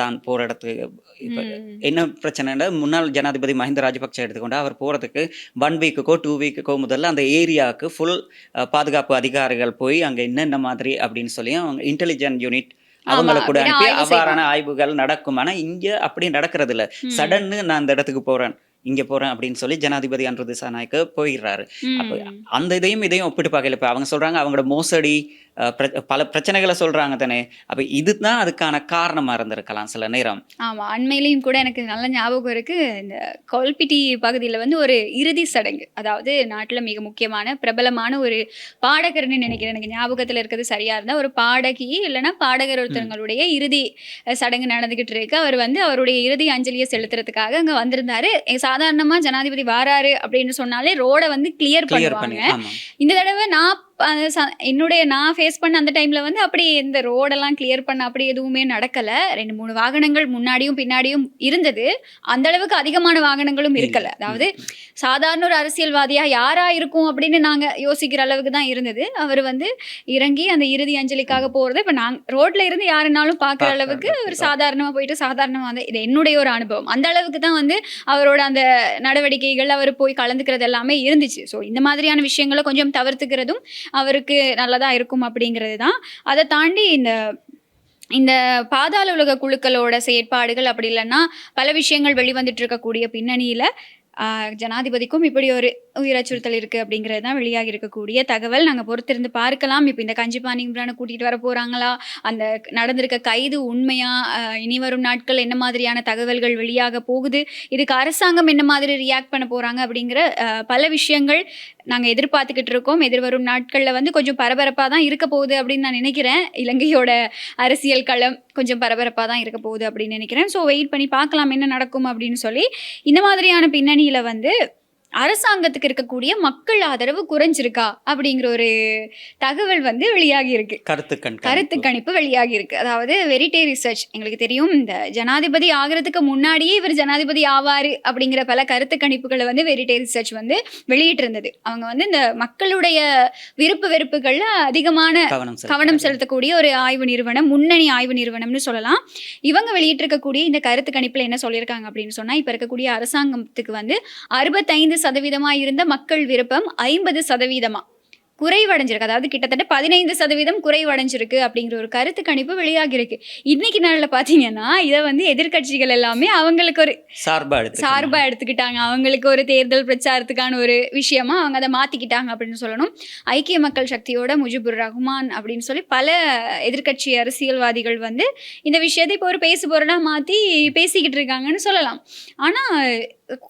தான் போற இடத்துக்கு இப்ப என்ன பிரச்சனைன்னா, முன்னாள் ஜனாதிபதி மஹிந்த ராஜபக்சே எடுத்துக்கொண்டு அவர் போறதுக்கு 1 வீக்குக்கோ 2 வீக்குக்கோ முதல்ல அந்த ஏரியாவுக்கு ஃபுல் பாதுகாப்பு அதிகாரிகள் போய் அங்க என்னென்ன மாதிரி அப்படின்னு சொல்லி அவங்க இன்டெலிஜென்ட் யூனிட் அவங்கள கூட அப்படியே அனுப்பி ஆய்வு அவ்வாறான ஆய்வுகள் நடக்கும். ஆனா இங்க அப்படி நடக்கிறது இல்ல. சடன்னு நான் அந்த இடத்துக்கு போறேன், இங்க போறேன் அப்படின்னு சொல்லி ஜனாதிபதி அன்ரு திசாநாயக்க போயிடுறாரு. அப்ப ம். அந்த இதையும் ஒப்பிட்டு பார்க்கல. இப்ப அவங்க சொல்றாங்க அவங்களோட மோசடி பல பிரச்சனைகளை சொல்றாங்க தானே. அப்ப இதுதான் அதுக்கான காரணமா இருந்திருக்கலாம் சில நேரம். ஆமா. அண்மையிலயும் கூட எனக்கு நல்ல ஞாபகம் இருக்கு. இந்த கொல்பிட்டி பகுதியில வந்து ஒரு இறுதி சடங்கு. அதாவது நாட்டுல மிக முக்கியமான, பிரபலமான ஒரு பாடகர்ன்னு நினைக்கிறேன். எனக்கு ஞாபகத்துல இருக்கிறது சரியா இருந்தா, ஒரு பாடகி இல்லன்னா பாடகர் ம். ஒருத்தவங்களுடைய இறுதி சடங்கு நடந்துகிட்டு இருக்கு. அவர் வந்து அவருடைய இறுதி அஞ்சலிய செலுத்துறதுக்காக அங்க வந்திருந்தாரு. சாதாரணமா ஜனாதிபதி வாராரு அப்படின்னு சொன்னாலே ரோட வந்து கிளியர் கிளியர் பண்ணுவாங்க. பண்ணி ஆமா. இந்த தடவை நான் ஃபேஸ் பண்ண அந்த டைம்ல வந்து அப்படி இந்த ரோடெல்லாம் கிளியர் பண்ண அப்படி எதுவுமே நடக்கல. 2, 3 வாகனங்கள் முன்னாடியும் பின்னாடியும் இருந்தது. அந்த அளவுக்கு அதிகமான வாகனங்களும் இருக்கல. அதாவது சாதாரண ஒரு அரசியல்வாதியா யாரா இருக்கும் அப்படின்னு நாங்க யோசிக்கிற அளவுக்கு தான் இருந்தது. அவர் வந்து இறங்கி அந்த இறுதி அஞ்சலிக்காக போறத இப்ப ரோட்ல இருந்து யாருனாலும் பார்க்குற அளவுக்கு ஒரு சாதாரணமா போயிட்டு சாதாரணமா வந்து இது என்னுடைய ஒரு அனுபவம். அந்த அளவுக்கு தான் வந்து அவரோட அந்த நடவடிக்கைகள், அவர் போய் கலந்துக்கிறது எல்லாமே இருந்துச்சு. ஸோ இந்த மாதிரியான விஷயங்களை கொஞ்சம் தவிர்த்துக்கிறதும் அவருக்கு நல்லதா இருக்கும் அப்படிங்கிறது தான். அதை தாண்டி இந்த பாதாள உலக குழுக்களோட செயற்பாடுகள் அப்படி இல்லைன்னா பல விஷயங்கள் வெளிவந்துட்டு இருக்கக்கூடிய பின்னணியில ஜனாதிபதிக்கும் இப்படி ஒரு உயிர் அச்சுறுத்தல் இருக்கு அப்படிங்கிறது தான் வெளியாகி இருக்கக்கூடிய தகவல். நாங்கள் பொறுத்திருந்து பார்க்கலாம். இப்போ இந்த கஞ்சிபானி இம்ரானை கூட்டிட்டு வர போறாங்களா, அந்த நடந்திருக்க கைது உண்மையா, இனி வரும் நாட்கள் என்ன மாதிரியான தகவல்கள் வெளியாக போகுது, இதுக்கு அரசாங்கம் என்ன மாதிரி ரியாக்ட் பண்ண போறாங்க அப்படிங்கிற பல விஷயங்கள் நாங்கள் எதிர்பார்த்துக்கிட்டு இருக்கோம். எதிர்வரும் நாட்களில் வந்து கொஞ்சம் பரபரப்பாக தான் இருக்க போகுது அப்படின்னு நான் நினைக்கிறேன். இலங்கையோட அரசியல் களம் கொஞ்சம் பரபரப்பாக தான் இருக்க போகுது அப்படின்னு நினைக்கிறேன். ஸோ வெயிட் பண்ணி பார்க்கலாம் என்ன நடக்கும் அப்படின்னு சொல்லி. இந்த மாதிரியான பின்னணியில் வந்து அரசாங்கத்துக்கு இருக்கக்கூடிய மக்கள் ஆதரவு குறைஞ்சிருக்கா அப்படிங்கிற ஒரு தகவல் வந்து வெளியாகி இருக்கு. கருத்து கணிப்பு வெளியாகி இருக்கு. அதாவது வெரிட்டே ரிசர்ச், எங்களுக்கு தெரியும் இந்த ஜனாதிபதி ஆகிறதுக்கு முன்னாடியே இவர் ஜனாதிபதி ஆவாரு அப்படிங்கிற பல கருத்து கணிப்புகளை வந்து வெரிட்டே ரிசர்ச் வந்து வெளியிட்டு இருந்தது. அவங்க வந்து இந்த மக்களுடைய விருப்பு வெறுப்புகள்ல அதிகமான கவனம் செலுத்தக்கூடிய ஒரு ஆய்வு நிறுவனம், முன்னணி ஆய்வு நிறுவனம்னு சொல்லலாம். இவங்க வெளியிட்டிருக்கக்கூடிய இந்த கருத்து கணிப்புல என்ன சொல்லியிருக்காங்க அப்படின்னு சொன்னா, இப்ப இருக்கக்கூடிய அரசாங்கத்துக்கு வந்து 65% இருந்த மக்கள் விருப்பம் 50% குறைவடைஞ்சிருக்கு. அதாவது கிட்டத்தட்ட 15% குறைவடைஞ்சிருக்கு அப்படிங்கிற ஒரு கருத்து கணிப்பு வெளியாகி இருக்கு. இன்னைக்கு நாள்ல பாத்தீங்கன்னா இதை வந்து எதிர்கட்சிகள் எல்லாமே அவங்களுக்கு ஒரு சார்பா எடுத்துக்கிட்டாங்க. அவங்களுக்கு ஒரு தேர்தல் பிரச்சாரத்துக்கான ஒரு விஷயமா அவங்க அதை மாத்திக்கிட்டாங்க அப்படின்னு சொல்லணும். ஐக்கிய மக்கள் சக்தியோட முஜிபுர் ரஹ்மான் அப்படின்னு சொல்லி பல எதிர்கட்சி அரசியல்வாதிகள் வந்து இந்த விஷயத்தை இப்போ ஒரு பேசு பொருளா மாத்தி பேசிக்கிட்டு இருக்காங்கன்னு சொல்லலாம். ஆனா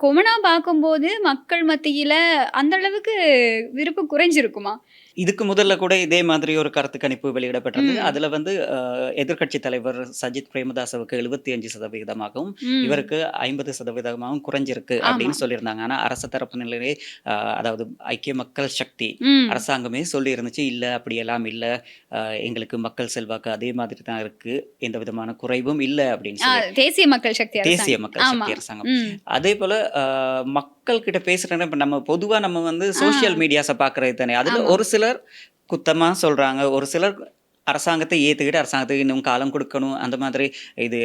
கொமனா பார்க்கும்போது மக்கள் மத்தியில அந்த அளவுக்கு விருப்பு குறைஞ்சிருக்குமா? இதுக்கு முதல்ல கூட இதே மாதிரி ஒரு கருத்து கணிப்பு வெளியிடப்பட்டது. அதுல வந்து எதிர்கட்சி தலைவர் சஜித் பிரேமதாசவுக்கு 75%, இவருக்கு 50% குறைஞ்சிருக்கு அப்படின்னு சொல்லியிருந்தாங்க. ஆனா அரசு தரப்பு நிலையிலே அதாவது ஐக்கிய மக்கள் சக்தி அரசாங்கமே சொல்லி இருந்துச்சு, இல்ல அப்படியெல்லாம் இல்ல, எங்களுக்கு மக்கள் செல்வாக்கு அதே மாதிரி தான் இருக்கு, எந்த விதமான குறைவும் இல்ல அப்படின்னு சொல்லி தேசிய மக்கள் சக்தி அரசாங்கம். அதே போல மக்கள் கிட்ட பேசுறேன். இப்ப நம்ம பொதுவா நம்ம வந்து சோசியல் மீடியாஸை பாக்குறது தானே, அதுல ஒரு சிலர் குத்தமா சொல்றாங்க, ஒரு சிலர் அரசாங்கத்தை ஏத்துக்கிட்டு அரசாங்கத்துக்கு இன்னும் காலம் கொடுக்கணும், அந்த மாதிரி இது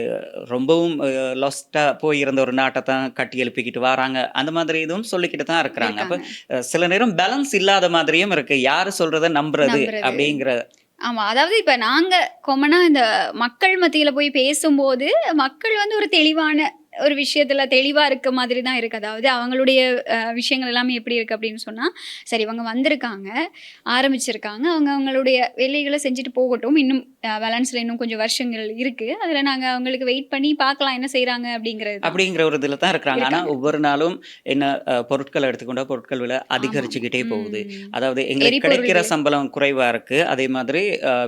ரொம்பவும் லாஸ்டா போயிருந்த ஒரு நாட்டை தான் கட்டி எழுப்பிக்கிட்டு வராங்க, அந்த மாதிரி இதுவும் சொல்லிக்கிட்டு தான் இருக்கிறாங்க. அப்ப சில நேரம் பேலன்ஸ் இல்லாத மாதிரியும் இருக்கு, யாரு சொல்றத நம்புறது அப்படிங்கிற. ஆமா, அதாவது இப்ப நாங்க கொமனா இந்த மக்கள் மத்தியில போய் பேசும்போது மக்கள் வந்து ஒரு தெளிவான ஒரு விஷயத்துல தெளிவா இருக்க மாதிரி தான் இருக்கு. அதாவது அவங்களுடைய விஷயங்கள் எல்லாமே எப்படி இருக்கு அப்படின்னு சொன்னா, சரி இவங்க வந்திருக்காங்க, ஆரம்பிச்சிருக்காங்க, அவங்களுடைய வேலைகளை செஞ்சுட்டு போகட்டும், இன்னும் பேலன்ஸ்ல இன்னும் கொஞ்சம் வருஷங்கள் இருக்கு, அதுல நாங்க அவங்களுக்கு வெயிட் பண்ணி பார்க்கலாம் என்ன செய்யறாங்க அப்படிங்கிற ஒரு இதுல தான் இருக்கிறாங்க. ஆனா ஒவ்வொரு நாளும் என்ன பொருட்களை எடுத்துக்கொண்டா பொருட்கள் விலை அதிகரிச்சுக்கிட்டே போகுது. அதாவது எங்களுக்கு கிடைக்கிற சம்பளம் குறைவா இருக்கு, அதே மாதிரி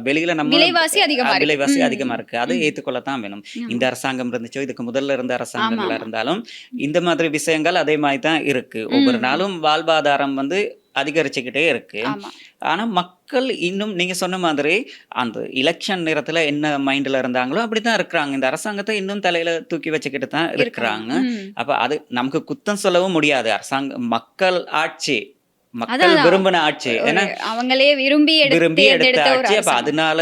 வெளியில நம்ம விலைவாசி அதிகமா இருக்கு, அதை ஏற்றுக்கொள்ளத்தான் வேணும். இந்த அரசாங்கம் இருந்துச்சோ இதுக்கு முதல்ல இருந்த அரசாங்கங்களா இருந்தாலும் இந்த மாதிரி விஷயங்கள் அதே மாதிரி தான் இருக்கு. ஒவ்வொரு நாளும் வாழ்வாதாரம் வந்து அதிகரிச்சுக்கிட்டே இருக்கு. ஆனா மக்கள் இன்னும் நீங்க சொன்ன மாதிரி அந்த எலெக்ஷன் நேரத்துல என்ன மைண்ட்ல இருந்தாங்களோ அப்படித்தான் இருக்கிறாங்க. இந்த அரசாங்கத்தை இன்னும் தலையில தூக்கி வச்சுக்கிட்டு தான் இருக்கிறாங்க. அப்ப அது நமக்கு குத்தம் சொல்லவும் முடியாது. மக்கள் ஆட்சி, மக்கள் விரும்பின ஆட்சி, ஏன்னா அவங்களே விரும்பி எடுத்த ஆட்சி. அப்ப அதனால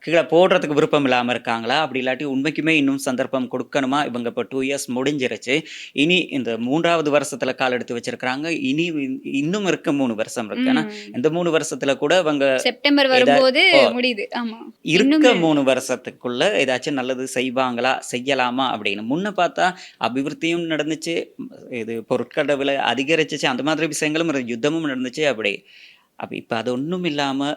கீழே போடுறதுக்கு விருப்பம் இல்லாமல் இருக்காங்களா, அப்படி இல்லாட்டி உண்மைக்குமே இன்னும் சந்தர்ப்பம் கொடுக்கணுமா? இவங்க இப்போ 2 இயர்ஸ் முடிஞ்சிருச்சு, இனி இந்த 3வது வருஷத்துல கால் எடுத்து வச்சிருக்கிறாங்க, இனி இன்னும் இருக்க 3 வருஷம் இருக்கு. ஏன்னா இந்த 3 வருஷத்துல கூட இவங்க செப்டம்பர் வரும்போது முடியுது. ஆமா, இருக்க 3 வருஷத்துக்குள்ள ஏதாச்சும் நல்லது செய்வாங்களா, செய்யலாமா அப்படின்னு. முன்ன பார்த்தா அபிவிருத்தியும் நடந்துச்சு, இது பொருட்களோட விலை அதிகரிச்சிச்சு, அந்த மாதிரி விஷயங்களும் யுத்தமும் நடந்துச்சு. அப்படி அப்ப இப்ப அது ஒண்ணும் இல்லாம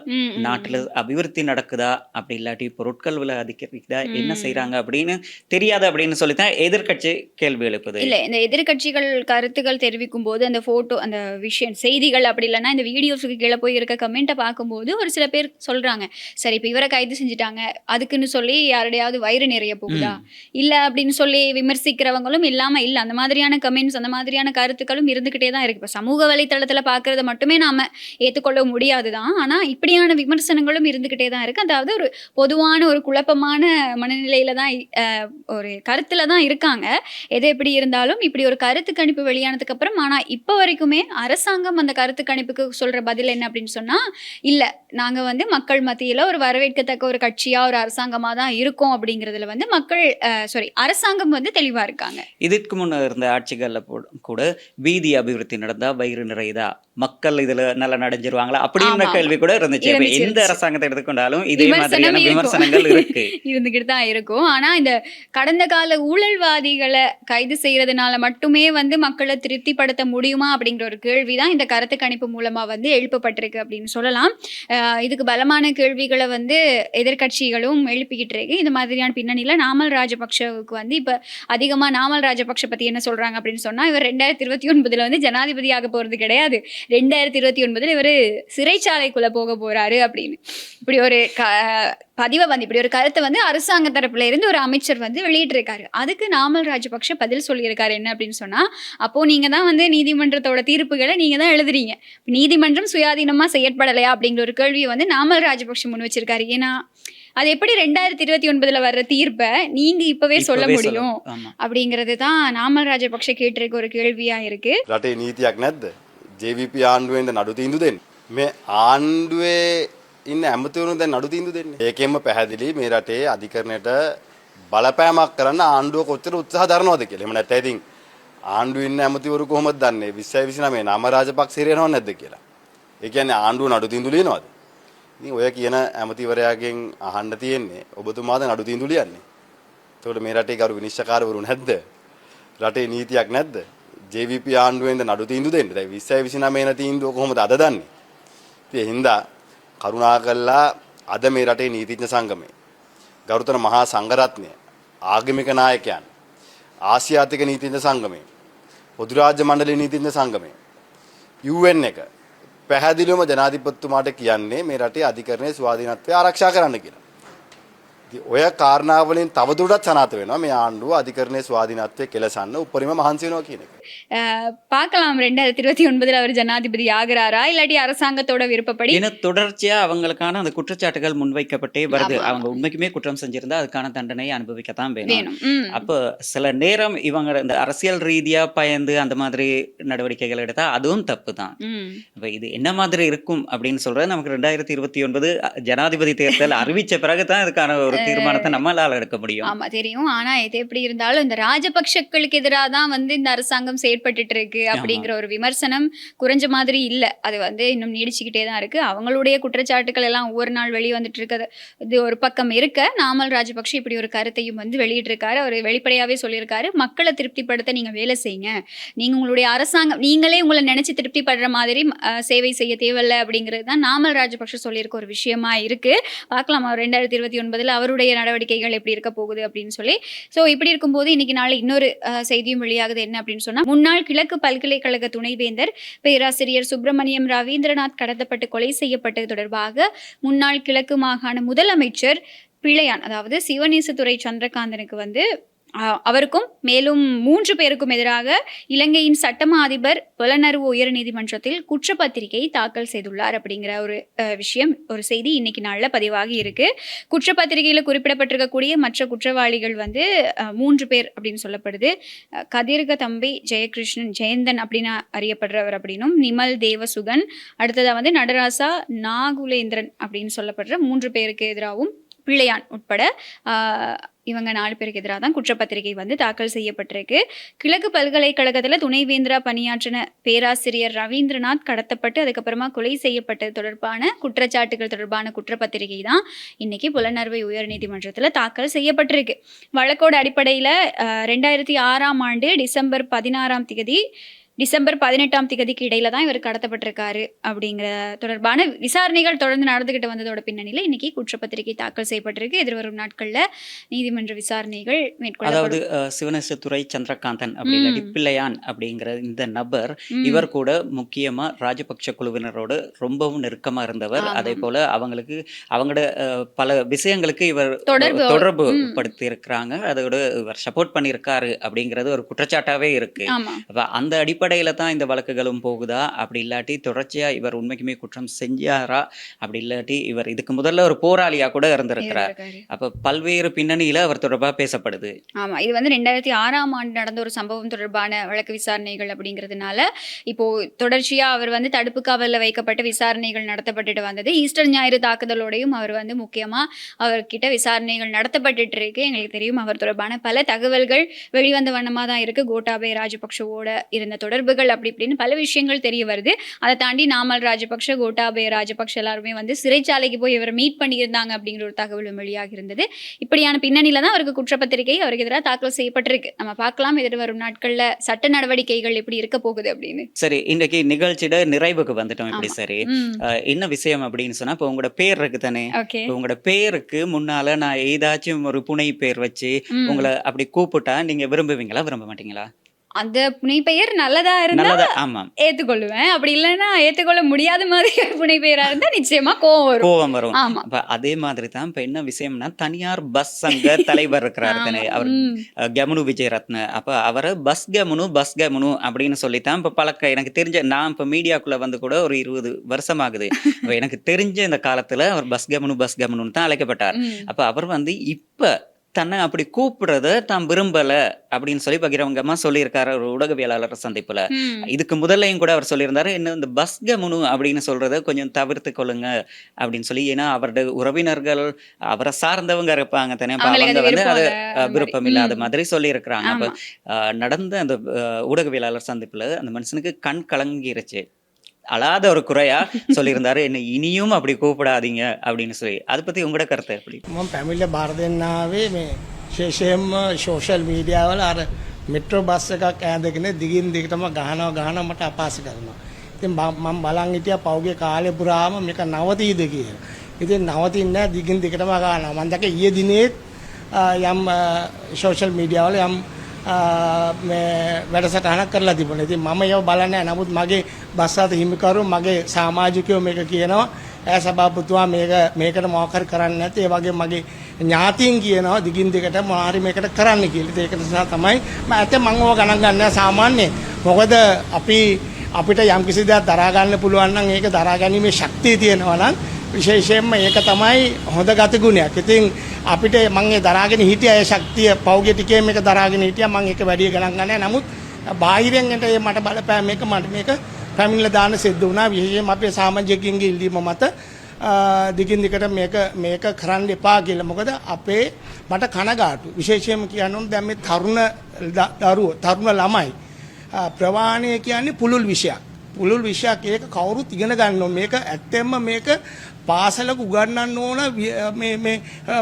நாட்டுல அபிவிருத்தி நடக்குதா, அப்படி இல்லாட்டி பொருட்கள் விலை அதிகரிக்குதா, என்ன செய்யறாங்க அப்படின்னு தெரியாது அப்படின்னு சொல்லித்தான் எதிர்கட்சி கேள்வி எழுப்புது. இல்ல, இந்த எதிர்கட்சிகள் கருத்துக்கள் தெரிவிக்கும் போது அந்த போட்டோ, அந்த விஷயம், செய்திகள் அப்படி இல்லைன்னா இந்த வீடியோஸுக்கு கீழே போய் இருக்க கமெண்ட்டை பார்க்கும்போது ஒரு சில பேர் சொல்றாங்க, சரி இப்போ இவரை கைது செஞ்சுட்டாங்க, அதுக்குன்னு சொல்லி யாருடையாவது வயிறு நிறைய போகுதா இல்ல அப்படின்னு சொல்லி விமர்சிக்கிறவங்களும் இல்லாம இல்ல, அந்த மாதிரியான கமெண்ட்ஸ், அந்த மாதிரியான கருத்துக்களும் இருந்துகிட்டே தான் இருக்கு. இப்போ சமூக வலைத்தளத்துல பாக்குறத மட்டுமே நாம ஏத்துக்கொள்ள முடியாதுதான், ஆனா இப்படியான விமர்சனங்களும் இருந்துகிட்டே தான் இருக்கு. அதாவது ஒரு பொதுவான ஒரு குழப்பமான மனநிலையில தான், ஒரு கருத்துல தான் இருக்காங்க. எது எப்படி இருந்தாலும் இப்படி ஒரு கருத்து கணிப்பு வெளியானதுக்கு அப்புறம், ஆனா இப்ப வரைக்குமே அரசாங்கம் அந்த கருத்து கணிப்புக்கு சொல்ற பதில் என்ன அப்படின்னு சொன்னா, இல்ல நாங்க வந்து மக்கள் மத்தியில ஒரு வரவேற்கத்தக்க ஒரு கட்சியா, ஒரு அரசாங்கமா தான் இருக்கோம் அப்படிங்கறதுல வந்து மக்கள் அரசாங்கம் வந்து தெளிவா இருக்காங்க. இதுக்கு முன்ன இருந்த ஆட்சிகள்ல கூட வீதி அபிவிருத்தி நடந்தா வயிறு நிறையுதா, மக்கள் இதுல நல்லா நடைஞ்சிருவாங்களா அப்படின்ற கேள்வி கூட இருந்துச்சு. எந்த அரசாங்கத்தை எடுத்துக்கொண்டாலும் இதே மாதிரியான விமர்சனங்கள் இருக்கு, இருந்துகிட்டு தான் இருக்கும். ஆனா இந்த கடந்த கால ஊழல்வாதிகளை கைது செய்யறதுனால மட்டுமே வந்து மக்களை திருப்திப்படுத்த முடியுமா அப்படிங்கிற ஒரு கேள்விதான் இந்த கருத்து கணிப்பு மூலமா வந்து எழுப்பப்பட்டிருக்கு அப்படின்னு சொல்லலாம். இதுக்கு பலமான கேள்விகளை வந்து எதிர்கட்சிகளும் எழுப்பிக்கிட்டு இருக்கு. இந்த மாதிரியான பின்னணியில நாமல் ராஜபக்ஷவுக்கு வந்து இப்ப அதிகமா நாமல் ராஜபக்ஷ பத்தி என்ன சொல்றாங்க அப்படின்னு சொன்னா, இவர் 2029 வந்து ஜனாதிபதியாக போறது கிடையாது, 2029 இவர் சிறைச்சாலைக்குள்ள போக போறாரு அப்படின்னு இப்படி ஒரு பதிவை வந்து, இப்படி ஒரு கருத்தை வந்து அரசாங்க தரப்புல இருந்து ஒரு அமைச்சர் வந்து வெளியிட்டிருக்காரு. அதுக்கு நாமல் ராஜபக்ஷ பதில் சொல்லியிருக்காரு என்ன அப்படின்னு சொன்னா, அப்போ நீங்க தான் வந்து நீதிமன்றத்தோட தீர்ப்புகளை நீங்க தான் எழுதுறீங்க, நீதிமன்றம் சுயாதீனமா செயற்படலையா அப்படிங்கிற ஒரு கேள்வியை வந்து நாமல் ராஜபக்ஷ முன் வச்சிருக்காரு. ஏன்னா அது எப்படி 2029 வர்ற தீர்ப்பை நீங்க இப்பவே சொல்ல முடியும் அப்படிங்கிறது தான் நாமல் ராஜபக்ஷ கேட்டிருக்க ஒரு கேள்வியா இருக்கு. රටේ නීතියක් නැද්ද? JVP ආණ්ඩුවෙන්ද නඩු තීන්දුව දෙන්නේ? මේ ආණ්ඩුවේ ඉන්න ඇමතිවරුන් දැන් නඩු තීන්දුව දෙන්නේ. ඒකෙන්ම පැහැදිලි මේ රටේ අධිකරණයට බලපෑමක් කරන්න ආණ්ඩුව කොච්චර උත්සාහ දරනවද කියලා. එහෙම නැත්නම් ඉතින් ආණ්ඩුවේ ඉන්න ඇමතිවරු කොහොමද දන්නේ 2029 නාම රාජපක්ෂ හිරියනව නැද්ද කියලා? ඒ කියන්නේ ආණ්ඩුව නඩු තීන්දුව ලියනවද? ඉතින් ඔය කියන ඇමතිවරයාගෙන් අහන්න තියෙන්නේ ඔබතුමාද නඩු තීන්දුව ලියන්නේ? එතකොට මේ රටේ කරු විනිශ්චයකාරවරු නැද්ද? රටේ නීතියක් නැද්ද? JVP ආණ්ඩුවෙන්ද නඩු තීන්දුව දෙන්නේ. දැන් 2029 වෙන තීන්දුව කොහොමද අද දන්නේ? ඉතින් හින්දා කරුණාකරලා අද මේ රටේ නීතිඥ සංගමය, ගරුතර මහා සංඝරත්නය, ආගමික නායකයන්, ආසියාතික නීතිඥ සංගමය, පොදු රාජ්‍ය මණ්ඩලයේ නීතිඥ සංගමය, UN එක පැහැදිලිවම ජනාධිපතිතුමාට කියන්නේ මේ රටේ අධිකරණයේ ස්වාධීනත්වය ආරක්ෂා කරන්න කියලා. ඔය කාරණාවලින් තවදුරටත් සනාථ වෙනවා මේ ආණ්ඩුව අධිකරණයේ ස්වාධීනත්වය කෙලසන්න උපරිම මහන්සි වෙනවා කියන එක. பார்க்கலாம் 2029 அவர் ஜனாதிபதி ஆகிறாரா இல்லாட்டி அரசாங்கத்தோட விருப்பப்படி. ஏன்னா தொடர்ச்சியா அவங்களுக்கான அந்த குற்றச்சாட்டுகள் முன்வைக்கப்பட்டே வருது. அவங்க உண்மைக்குமே குற்றம் செஞ்சிருந்தா அதுக்கான தண்டனையை அனுபவிக்கத்தான் வேணும். அப்போ சில நேரம் இவங்க இந்த அரசியல் ரீதியா பயந்து அந்த மாதிரி நடவடிக்கைகள் எடுத்தா அதுவும் தப்பு தான். அப்ப இது என்ன மாதிரி இருக்கும் அப்படின்னு சொல்றது நமக்கு 2029 ஜனாதிபதி தேர்தல் அறிவிச்ச பிறகுதான் இதுக்கான ஒரு தீர்மானத்தை நம்மளால எடுக்க முடியும். ஆமா தெரியும். ஆனா இது எப்படி இருந்தாலும் இந்த ராஜபக்ஷக்களுக்கு எதிராக தான் வந்து இந்த அரசாங்கம் செயற்பட்டு இருக்கு அப்படிங்கிற ஒரு விமர்சனம் குறைஞ்ச மாதிரி இல்ல. அது வந்து இன்னும் நீடிச்சுக்கிட்டே தான் இருக்கு. அவங்களுடைய குற்றச்சாட்டுகள் எல்லாம் ஒவ்வொரு நாள் வெளியே வந்துட்டு இருக்கிறது இது ஒரு பக்கம் இருக்க, நாமல் ராஜபக்ஷ இப்படி ஒரு கருத்தையும் வந்து வெளியிட்டு இருக்காரு. அவர் வெளிப்படையாவே சொல்லியிருக்காரு, மக்களை திருப்திப்படுத்த நீங்க வேலை செய்யுங்க, நீங்க உங்களுடைய அரசாங்கம் நீங்களே உங்களை நினைச்சு திருப்திப்படுற மாதிரி சேவை செய்ய தேவையில்லை அப்படிங்கிறது தான் நாமல் ராஜபக்ஷ சொல்லியிருக்க ஒரு விஷயமா இருக்கு. பார்க்கலாம் அவர் 2029 அவருடைய நடவடிக்கைகள் எப்படி இருக்க போகுது அப்படின்னு சொல்லி. ஸோ இப்படி இருக்கும்போது இன்னைக்கு நாளை இன்னொரு செய்தியும் வெளியாகுது. என்ன அப்படின்னு சொன்னா, முன்னாள் கிழக்கு பல்கலைக்கழக துணைவேந்தர் பேராசிரியர் சுப்பிரமணியம் ரவீந்திரநாத் கடத்தப்பட்டு கொலை செய்யப்பட்டது தொடர்பாக முன்னாள் கிழக்கு மாகாண முதலமைச்சர் பிள்ளையான், அதாவது சிவநேசத்துறை சந்திரகாந்தனுக்கு வந்து அவருக்கும் மேலும் 3 பேருக்கும் எதிராக இலங்கையின் சட்டமா அதிபர் புலனறுவு உயர் நீதிமன்றத்தில் குற்றப்பத்திரிகை தாக்கல் செய்துள்ளார் அப்படிங்கிற ஒரு விஷயம், ஒரு செய்தி இன்னைக்கு நாளில் பதிவாகி இருக்கு. குற்றப்பத்திரிகையில் குறிப்பிடப்பட்டிருக்கக்கூடிய மற்ற குற்றவாளிகள் வந்து 3 பேர் அப்படின்னு சொல்லப்படுது. கதிர்க தம்பி ஜெயகிருஷ்ணன், ஜெயந்தன் அப்படின்னு அறியப்படுறவர் அப்படின்னும், நிமல் தேவசுகன், அடுத்ததாக வந்து நடராசா நாகுலேந்திரன் அப்படின்னு சொல்லப்படுற 3 பேருக்கு எதிராகவும் பிள்ளையான் உட்பட இவங்க 4 பேருக்கு எதிராக தான் குற்றப்பத்திரிகை வந்து தாக்கல் செய்யப்பட்டிருக்கு. கிழக்கு பல்கலைக்கழகத்தில் துணைவேந்தரா பணியாற்றின பேராசிரியர் ரவீந்திரநாத் கடத்தப்பட்டு அதுக்கப்புறமா கொலை செய்யப்பட்டது தொடர்பான குற்றச்சாட்டுகள் தொடர்பான குற்றப்பத்திரிகை தான் இன்னைக்கு புலனறுவை உயர்நீதிமன்றத்தில் தாக்கல் செய்யப்பட்டிருக்கு. வழக்கோட அடிப்படையில் 2006ஆம் ஆண்டு டிசம்பர் 16ஆம் தேதி டிசம்பர் 18ஆம் தேதிக்கு இடையில தான் இவர் கடத்தப்பட்டிருக்காரு அப்படிங்கிற தொடர்பான விசாரணைகள் தொடர்ந்து நடந்துகிட்டு வந்ததோட பின்னணியில் இன்னைக்கு குற்றப்பத்திரிகை தாக்கல் செய்யப்பட்டிருக்கு. எதிர்வரும் நாட்கள்ல நீதிமன்ற விசாரணைகள் அதாவது சிவனேசத்துறை சந்திரகாந்தன் அப்படி பிள்ளையான் அப்படிங்கிற இந்த நபர் இவர் கூட முக்கியமா ராஜபக்ஷ குழுவினரோடு ரொம்பவும் நெருக்கமா இருந்தவர். அதே போல அவங்களோட பல விஷயங்களுக்கு இவர் தொடர்பு படுத்தி இருக்கிறாங்க. அதோட இவர் சப்போர்ட் பண்ணியிருக்காரு அப்படிங்கிறது ஒரு குற்றச்சாட்டாவே இருக்கு. அந்த அடிப்படையில தான் இந்த வழக்குகளும் போகுதா, அப்படி இல்லாட்டி தொடர்ச்சியா இவர் உண்மைக்குமே குற்றம் செஞ்சாரா, அப்படி இல்லாட்டி இவர் இதுக்கு முதல்ல ஒரு போராளியா கூட இருந்திருக்கிறார். அப்ப பல்வேறு பின்னணியில அவர் தொடர்பா பேசப்படுது. ஆமா, இது வந்து 2006ஆம் ஆண்டு நடந்த ஒரு சம்பவம் தொடர்பான வழக்கு விசாரணைகள் அப்படிங்கிறதுனால இப்போ தொடர்ச்சியா அவர் வந்து தடுப்பு காவலில் வைக்கப்பட்ட விசாரணைகள் நடத்தப்பட்டுட்டு வந்தது. ஈஸ்டர் ஞாயிறு தாக்குதலோடையும் அவர் வந்து முக்கியமா அவர்கிட்ட விசாரணைகள் நடத்தப்பட்டு இருக்கு. எங்களுக்கு தெரியும் அவர் தொடர்பான பல தகவல்கள் வெளிவந்த வண்ணமா தான் இருக்கு. கோட்டாபய ராஜபக்ஷவோட இருந்த தொடர்புகள் அப்படி இப்படின்னு பல விஷயங்கள் தெரிய வருது. அதை தாண்டி நாமல் ராஜபக்ஷ, கோட்டாபய ராஜபக்ஷ எல்லாருமே வந்து சிறைச்சாலைக்கு போய் இவரை மீட் பண்ணியிருந்தாங்க அப்படிங்கிற ஒரு தகவலும் வெளியாக இருந்தது. இப்படியான பின்னணியில தான் அவருக்கு குற்றப்பத்திரிகை அவருக்கு எதிராக தாக்கல் செய்யப்பட்டிருக்கு. நம்ம பார்க்கலாம் எதிர்வரும் நாட்கள்ல சட்ட நடவடிக்கைகள் எப்படி இருக்க போகுது அப்படின்னு. சரி, இன்றைக்கு நிகழ்ச்சியோட நிறைவுக்கு வந்துட்டோம். இப்படி சரி, என்ன விஷயம் அப்படின்னு சொன்னா, இப்போ உங்களோட பேர் இருக்கு தானே, உங்களோட பேருக்கு முன்னால நான் ஏதாச்சும் ஒரு புனை பேர் வச்சு உங்களை அப்படி கூப்பிட்டா நீங்க விரும்புவீங்களா, விரும்ப மாட்டீங்களா? அந்த புனை பெயர் நல்லதா இருந்தா ஏத்துக்கொள்ளுவேன். அப்படி இல்லைன்னா ஏத்துக்கொள்ள முடியாத மாதிரி புனை பெயரா இருந்தா நிச்சயமா கோவம் வரும். அதே மாதிரி தான் இப்ப என்ன விஷயம்னா, தனியார் பஸ் சங்க தலைவர் இருக்கிறாரு தானே, அவர் கமுனு விஜயரத்ன. அப்ப அவரை பஸ் கமுனு அப்படின்னு சொல்லித்தான் இப்ப பழக்க எனக்கு தெரிஞ்ச, நான் இப்ப மீடியாக்குள்ள வந்து கூட ஒரு 20 வருஷம் ஆகுது. எனக்கு தெரிஞ்ச இந்த காலத்துல அவர் பஸ் கமுனு தான் அழைக்கப்பட்டார். அப்ப அவர் வந்து இப்ப தன்னை அப்படி கூப்பிடுறத தான் விரும்பல அப்படின்னு சொல்லி பகிரங்கமா சொல்லியிருக்காரு ஒரு ஊடகவியலாளர் சந்திப்புல. இதுக்கு முதல்லையும் கூட அவர் சொல்லியிருந்தாரு, இன்னும் இந்த பஸ் கமுனு அப்படின்னு சொல்றத கொஞ்சம் தவிர்த்து கொள்ளுங்க அப்படின்னு சொல்லி. ஏன்னா அவருடைய உறவினர்கள் அவரை சார்ந்தவங்க இருப்பாங்க தானே, அவங்க வந்து அது விருப்பம் இல்லாத மாதிரி சொல்லி இருக்கிறாங்க. அப்ப நடந்த அந்த ஊடகவியலாளர் சந்திப்புல அந்த மனுஷனுக்கு கண் கலங்கிருச்சு. அழாத ஒரு குறையா சொல்லியிருந்தாரு, என்ன இனியும் அப்படி கூப்பிடாதீங்க அப்படின்னு சொல்லி. அதை பத்தி உங்களோட கருத்து எப்படி? පැමිල්ල බාර දෙන්නාවේ මේ ශේෂයෙන්ම සෝෂල් මීඩියාවල අර මෙට්‍රෝ බස් එකක් ඈඳගෙන දිගින් දිගටම ගහනවා මට අපහාස කරනවා. ඉතින් මම බලන් හිටියා පෞගේ කාලේ පුරාම මේක නවතීද කියලා. ඉතින් නවතින්නේ නැහැ, දිගින් දිගටම ගහනවා. මම දැක්ක ඊයේ දිනේත් යම් සෝෂල් මීඩියාවල යම් මේ වැඩසටහනක් කරලා තිබුණා. ඉතින් මම ඒව බලන්නේ නැහැ. නමුත් මගේ බස්සාත හිමිකරු මගේ සමාජිකයෝ මේක කියනවා, ඈ සභාපතිතුමා මේකට මොකක් හරි කරන්නේ නැති. ඒ වගේ මගේ ඥාතීන් කියනවා දිගින් දිගට මොනාරි මේකට කරන්න කියලා. ඒක නිසා තමයි මම ඇත්තට මම ඕක ගණන් ගන්න නැහැ සාමාන්‍යයෙන්. මොකද අපිට යම් කිසි දෙයක් දරා ගන්න පුළුවන් නම් ඒක දරා ගැනීමේ ශක්තිය තියෙනවා නම් විශේෂයෙන්ම ඒක තමයි හොඳ ගතිගුණයක්. ඉතින් අපිට මම ඒ දරාගෙන හිටියා ඒ ශක්තිය පෞගේ ටිකේ මේක දරාගෙන හිටියා. මම ඒක වැඩි ගණන් ගන්න නැහැ. නමුත් බාහිරෙන් එන්ට මට බලපෑ මේක පැමිණිලා දාන්න සිද්ධ වුණා. විශේෂයෙන්ම අපේ සමාජිකයින්ගේ ඉල්ලීම මත දිගින් දිගට මේක කරන්න එපා කියලා. මොකද මට කනගාටු. විශේෂයෙන්ම කියන්න දැන් මේ තරුණ ළමයි ප්‍රවාහණය කියන්නේ පුළුල් විෂයක්. ඒක කවුරුත් ඉගෙන ගන්න ඕන. මේක ඇත්තෙන්ම මේක පාසලක උගන්වන්න ඕන මේ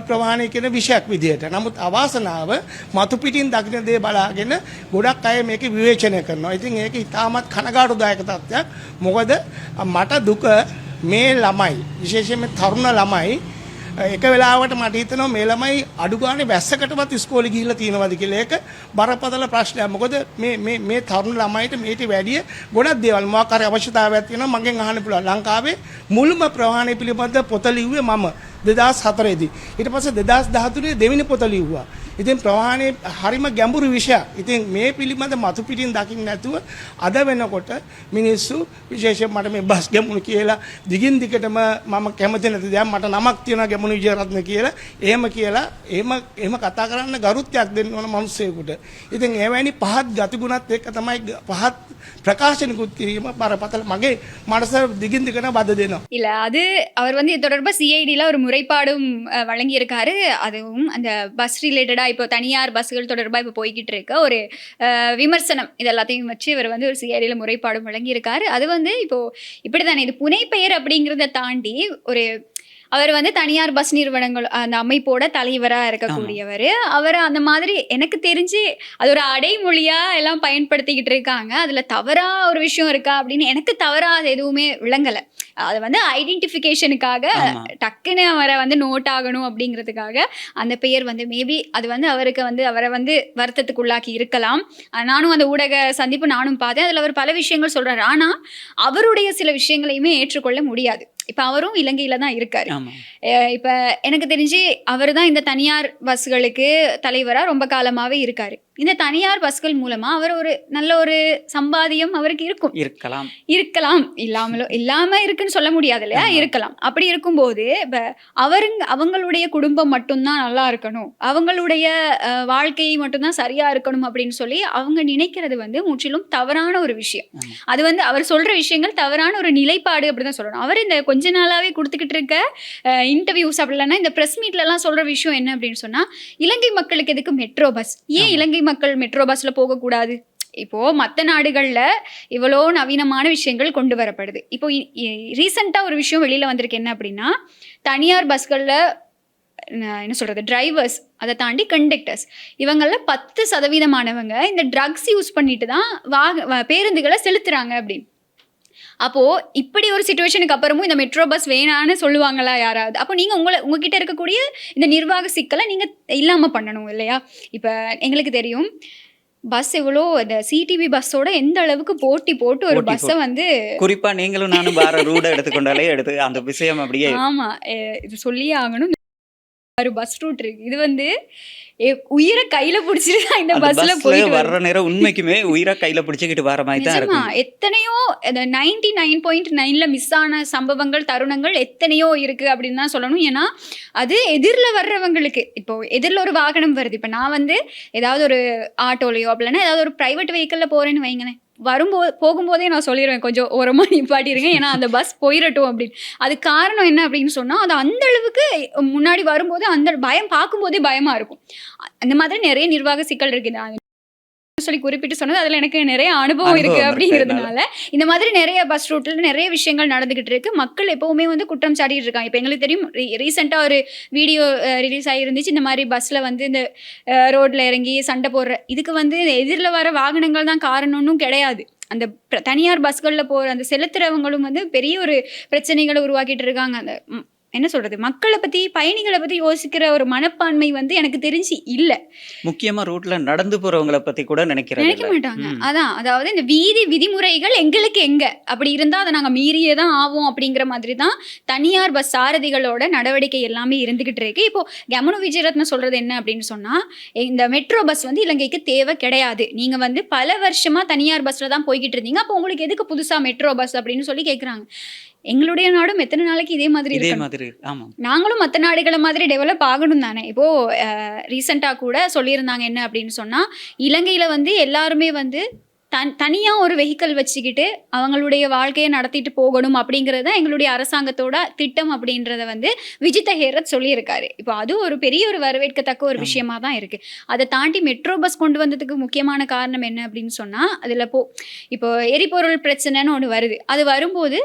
ප්‍රවාහණය කියන විෂයක් විදියට. නමුත් අවාසනාව මතු පිටින් දකින්න දේ බලාගෙන ගොඩක් අය මේක විවේචනය කරනවා. ඉතින් ඒක ඉතාමත් කනගාටුදායක තත්ත්වයක්. මොකද මට දුක මේ ළමයි, විශේෂයෙන්ම තරුණ ළමයි, එක වෙලාවකට මට හිතෙනවා මේ ළමයි අඩු ගානේ වැස්සකටවත් ඉස්කෝලේ ගිහිල්ලා තියෙනවද කියලා. ඒක බරපතල ප්‍රශ්නයක්. මොකද මේ තරුණ ළමයිට මේට වැඩිය ගොඩක් දේවල් මොකක් හරි අවශ්‍යතාවයක් තියෙනවා මගෙන් අහන්න පුළුවන්. ලංකාවේ මුල්ම ප්‍රවාහණය පිළිබඳ පොත ලිව්වේ මම 2004 දී. ඊට පස්සේ 2013 දෙවෙනි පොත ලිව්වා. ඉතින් ප්‍රවාහනයේ හරිම ගැඹුරු විෂයක්. ඉතින් මේ පිළිබඳ මතු පිටින් දකින්න නැතුව අද වෙනකොට මිනිස්සු විශේෂයෙන් මට මේ බස් ගැමුණු කියලා දිගින් දිගටම මම කැමති නැති දෙයක් මට නමක් තියෙනවා ගැමුණු විජයරත්න කියලා. එහෙම කතා කරන්න ගරුත්වයක් දෙන්න ඕන මිනිස්සෙකුට. ඉතින් එවැනි පහත් ගතිගුණත් එක්ක තමයි පහත් பிரகாஷனுக்கு கிரியுமா பரபத்தல மகே மனச திகிந்துக்கன பத தேனோம் இல்ல அது அவர் வந்து இது தொடர்பா சிஐடில ஒரு முறைப்பாடும் வழங்கியிருக்காரு. அதுவும் அந்த பஸ் ரிலேட்டடா இப்போ தனியார் பஸ்கள் தொடர்பா இப்போ போய்கிட்டு இருக்க ஒரு விமர்சனம் இது எல்லாத்தையும் வச்சு இவர் வந்து ஒரு சிஐடில முறைப்பாடும் வழங்கியிருக்காரு. அது வந்து இப்போ இப்படித்தானே இது புனைப்பெயர் அப்படிங்கிறத தாண்டி ஒரு அவர் வந்து தனியார் பஸ் நிறுவனங்கள் அந்த அமைப்போட தலைவராக இருக்கக்கூடியவர். அவர் அந்த மாதிரி எனக்கு தெரிஞ்சு அது ஒரு அடைமொழியா எல்லாம் பயன்படுத்திக்கிட்டு இருக்காங்க. அதுல தவறா ஒரு விஷயம் இருக்கா அப்படின்னு எனக்கு தவறா அது எதுவுமே விளங்கலை. அது வந்து ஐடென்டிஃபிகேஷனுக்காக டக்குன்னு அவரை வந்து நோட் ஆகணும் அப்படிங்கிறதுக்காக அந்த பெயர் வந்து மேபி அது வந்து அவருக்கு வந்து அவரை வந்து வருத்தத்துக்குள்ளாக்கி இருக்கலாம். நானும் அந்த ஊடக சந்திப்பு நானும் பார்த்தேன். அதில் அவர் பல விஷயங்கள் சொல்றாரு. ஆனால் அவருடைய சில விஷயங்களையுமே ஏற்றுக்கொள்ள முடியாது. இப்போ அவரும் இலங்கையில தான் இருக்காரு. இப்போ எனக்கு தெரிஞ்சு அவர் தான் இந்த தனியார் பஸ்களுக்கு தலைவராக ரொம்ப காலமாகவே இருக்காரு. இந்த தனியார் பஸ்கள் மூலமா அவர் ஒரு நல்ல ஒரு சம்பாதியம் அவருக்கு இருக்கலாம் இல்லாம இருக்குன்னு சொல்ல முடியாது இல்லையா, இருக்கலாம். அப்படி இருக்கும்போது இப்ப அவங்களுடைய குடும்பம் மட்டும்தான் நல்லா இருக்கணும், அவங்களுடைய வாழ்க்கை மட்டும்தான் சரியா இருக்கணும் அப்படின்னு சொல்லி அவங்க நினைக்கிறது வந்து முற்றிலும் தவறான ஒரு விஷயம். அது வந்து அவர் சொல்ற விஷயங்கள் தவறான ஒரு நிலைப்பாடு அப்படிதான் சொல்லணும். அவர் இந்த கொஞ்ச நாளாவே கொடுத்துக்கிட்டு இருக்க இன்டர்வியூஸ் அப்படி இல்லைன்னா இந்த பிரஸ் மீட்ல எல்லாம் சொல்ற விஷயம் என்ன அப்படின்னு சொன்னா, இலங்கை மக்களுக்கு எதுக்கு மெட்ரோ பஸ், ஏன் இலங்கை மக்கள் மெட்ரோ பஸ்ல போகக்கூடாது? இப்போ மற்ற நாடுகள்ல இவ்வளோ நவீனமான விஷயங்கள் கொண்டு வரப்படுது. இப்போ ரீசெண்டா ஒரு விஷயம் வெளியில வந்திருக்கு. என்ன அப்படின்னா, தனியார் பஸ்கள்ல என்ன சொல்றது டிரைவர்ஸ், அதை தாண்டி கண்டக்டர்ஸ், இவங்கள 10% இந்த ட்ரக்ஸ் யூஸ் பண்ணிட்டு தான் பேருந்துகளை செலுத்துறாங்க அப்படின்னு. அப்போ இப்படி ஒரு சிச்சுவேஷனுக்கு அப்புறமும் இந்த மெட்ரோ பஸ் வேணான்னு சொல்லுவாங்களா யாராவது? அப்போ நீங்க உங்ககிட்ட இருக்கக்கூடிய இந்த நிர்வாக சிக்கலை நீங்க இல்லாம பண்ணணும் இல்லையா? இப்ப எங்களுக்கு தெரியும் பஸ் எவ்வளோ இந்த சிடிவி பஸ்ஸோட எந்த அளவுக்கு போட்டி போட்டு ஒரு பஸ்ஸை வந்து குறிப்பா நீங்களும் நானும் வேற ரூட எடுத்துக்கொண்டாலே எடுத்து அந்த விஷயம் அப்படியே ஆமா இது சொல்லியே ஆகணும். ஒரு பஸ் ரூட் இருக்கு, இது வந்து உயிரை கையில பிடிச்சிட்டு இந்த பஸ்ல போயிட்டு வர்ற நேரம் உண்மைக்குமே உயிரை கையில பிடிச்சிக்கிட்டு வர மாதிரி தான் இருக்கும். எத்தனையோ 99.9 மிஸ் ஆன சம்பவங்கள் தருணங்கள் எத்தனையோ இருக்கு அப்படின்னு தான் சொல்லணும். ஏன்னா அது எதிரில் வர்றவங்களுக்கு, இப்போ எதிரில் ஒரு வாகனம் வருது, இப்போ நான் வந்து ஏதாவது ஒரு ஆட்டோலையோ அப்படின்னா ஏதாவது ஒரு பிரைவேட் வெஹிக்கிளில் போறேன்னு வைங்களேன், போகும்போதே நான் சொல்லிடுவேன் கொஞ்சம் ஓரமாக நிப்பாட்டிருங்க, ஏன்னா அந்த பஸ் போயிடட்டும் அப்படின்னு. அது காரணம் என்ன அப்படின்னு சொன்னால், அது அந்த அளவுக்கு முன்னாடி வரும்போது அந்த பயம் பார்க்கும்போதே பயமாக இருக்கும். அந்த மாதிரி நிறைய நிர்வாக சிக்கல் இருக்குது சொல்லி குறிப்பிட்டு சொன்னது. அதில் எனக்கு நிறைய அனுபவம் இருக்குது அப்படிங்கிறதுனால இந்த மாதிரி நிறைய பஸ் ரூட்டில் நிறைய விஷயங்கள் நடந்துகிட்டு இருக்கு. மக்கள் எப்போவுமே வந்து குற்றம் சாட்டிட்டு இருக்காங்க. இப்போ எங்களுக்கு தெரியும் ரீசெண்டாக ஒரு வீடியோ ரிலீஸ் ஆகிருந்துச்சு, இந்த மாதிரி பஸ்ஸில் வந்து இந்த ரோட்டில் இறங்கி சண்டை போடுற இதுக்கு வந்து எதிரில் வர வாகனங்கள் தான் காரணம்னும் கிடையாது. அந்த தனியார் பஸ்களில் போகிற அந்த செலுத்துறவங்களும் வந்து பெரிய ஒரு பிரச்சனைகளை உருவாக்கிட்டு இருக்காங்க. அந்த என்ன சொல்றது, மக்களை பத்தி பயணிகளை பத்தி யோசிக்கிற ஒரு மனப்பான்மை வந்து எனக்கு தெரிஞ்சு இல்ல. முக்கியமா ரோட்ல நடந்து போறவங்களை பத்தி கூட நினைக்க மாட்டாங்க. அதான், அதாவது இந்த வீதி விதிமுறைகள் எங்களுக்கு எங்க அப்படி இருந்தா அதை நாங்க மீறியே தான் ஆவோம் அப்படிங்கிற மாதிரி தான் தனியார் பஸ் சாரதிகளோட நடவடிக்கை எல்லாமே இருந்துகிட்டு இருக்கு. இப்போ கமனு விஜயரத்ன சொல்றது என்ன அப்படின்னு சொன்னா, இந்த மெட்ரோ பஸ் வந்து இலங்கைக்கு தேவை கிடையாது, நீங்க வந்து பல வருஷமா தனியார் பஸ்ல தான் போய்கிட்டு இருந்தீங்க, அப்போ உங்களுக்கு எதுக்கு புதுசா மெட்ரோ பஸ் அப்படின்னு சொல்லி கேக்குறாங்க. எங்களுடைய நாடும் எத்தனை நாளைக்கு இதே மாதிரி நாங்களும் மற்ற நாடுகளை மாதிரி டெவலப் ஆகணும் தானே. இப்போ ரீசெண்டா கூட சொல்லியிருந்தாங்க என்ன அப்படின்னு சொன்னா, இலங்கையில வந்து எல்லாருமே வந்து தனியாக ஒரு வெஹிக்கல் வச்சுக்கிட்டு அவங்களுடைய வாழ்க்கையை நடத்திட்டு போகணும் அப்படிங்கிறது தான் எங்களுடைய அரசாங்கத்தோட திட்டம் அப்படின்றத வந்து விஜித ஹேரத் சொல்லியிருக்காரு. இப்போ அது ஒரு பெரிய ஒரு வரவேற்கத்தக்க ஒரு விஷயமா தான் இருக்குது. அதை தாண்டி மெட்ரோ பஸ் கொண்டு வந்ததுக்கு முக்கியமான காரணம் என்ன அப்படின்னு சொன்னால், அதில் இப்போ எரிபொருள் பிரச்சனைன்னு ஒன்று வருது. அது வரும்போது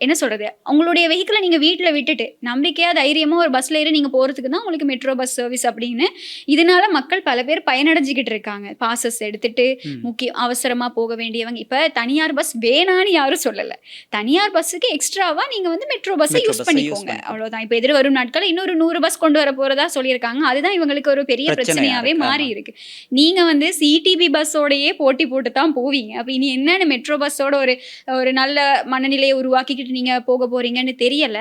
என்ன சொல்கிறது, உங்களுடைய வெஹிக்கிளை நீங்கள் வீட்டில் விட்டுட்டு நம்பிக்கையாக தைரியமாக ஒரு பஸ்ஸில் ஏறி நீங்கள் போகிறதுக்கு தான் உங்களுக்கு மெட்ரோ பஸ் சர்வீஸ் அப்படின்னு. இதனால மக்கள் பல பேர் பயனடைஞ்சிக்கிட்டு இருக்காங்க. பாசஸ் எடுத்துட்டு அவசரமாக போக வேண்டியவங்க. இப்போ தனியார் பஸ் வேணான்னு யாரும் சொல்லலை, தனியார் பஸ்ஸுக்கு எக்ஸ்ட்ராவாக நீங்கள் வந்து மெட்ரோ பஸ்ஸை யூஸ் பண்ணிக்கோங்க, அவ்வளோதான். இப்போ எதிர் வரும் நாட்கள் இன்னொரு 100 பஸ் கொண்டு வர போகிறதா சொல்லியிருக்காங்க. அதுதான் இவங்களுக்கு ஒரு பெரிய பிரச்சனையாகவே மாறி இருக்கு. நீங்கள் வந்து சிடிபி பஸ்ஸோடையே போட்டி போட்டு தான் போவீங்க, அப்போ இனி என்னென்ன மெட்ரோ பஸ்ஸோட ஒரு நல்ல மனநிலையை உருவாக்கிக்கிட்டு நீங்க போக போறீங்கன்னு தெரியல.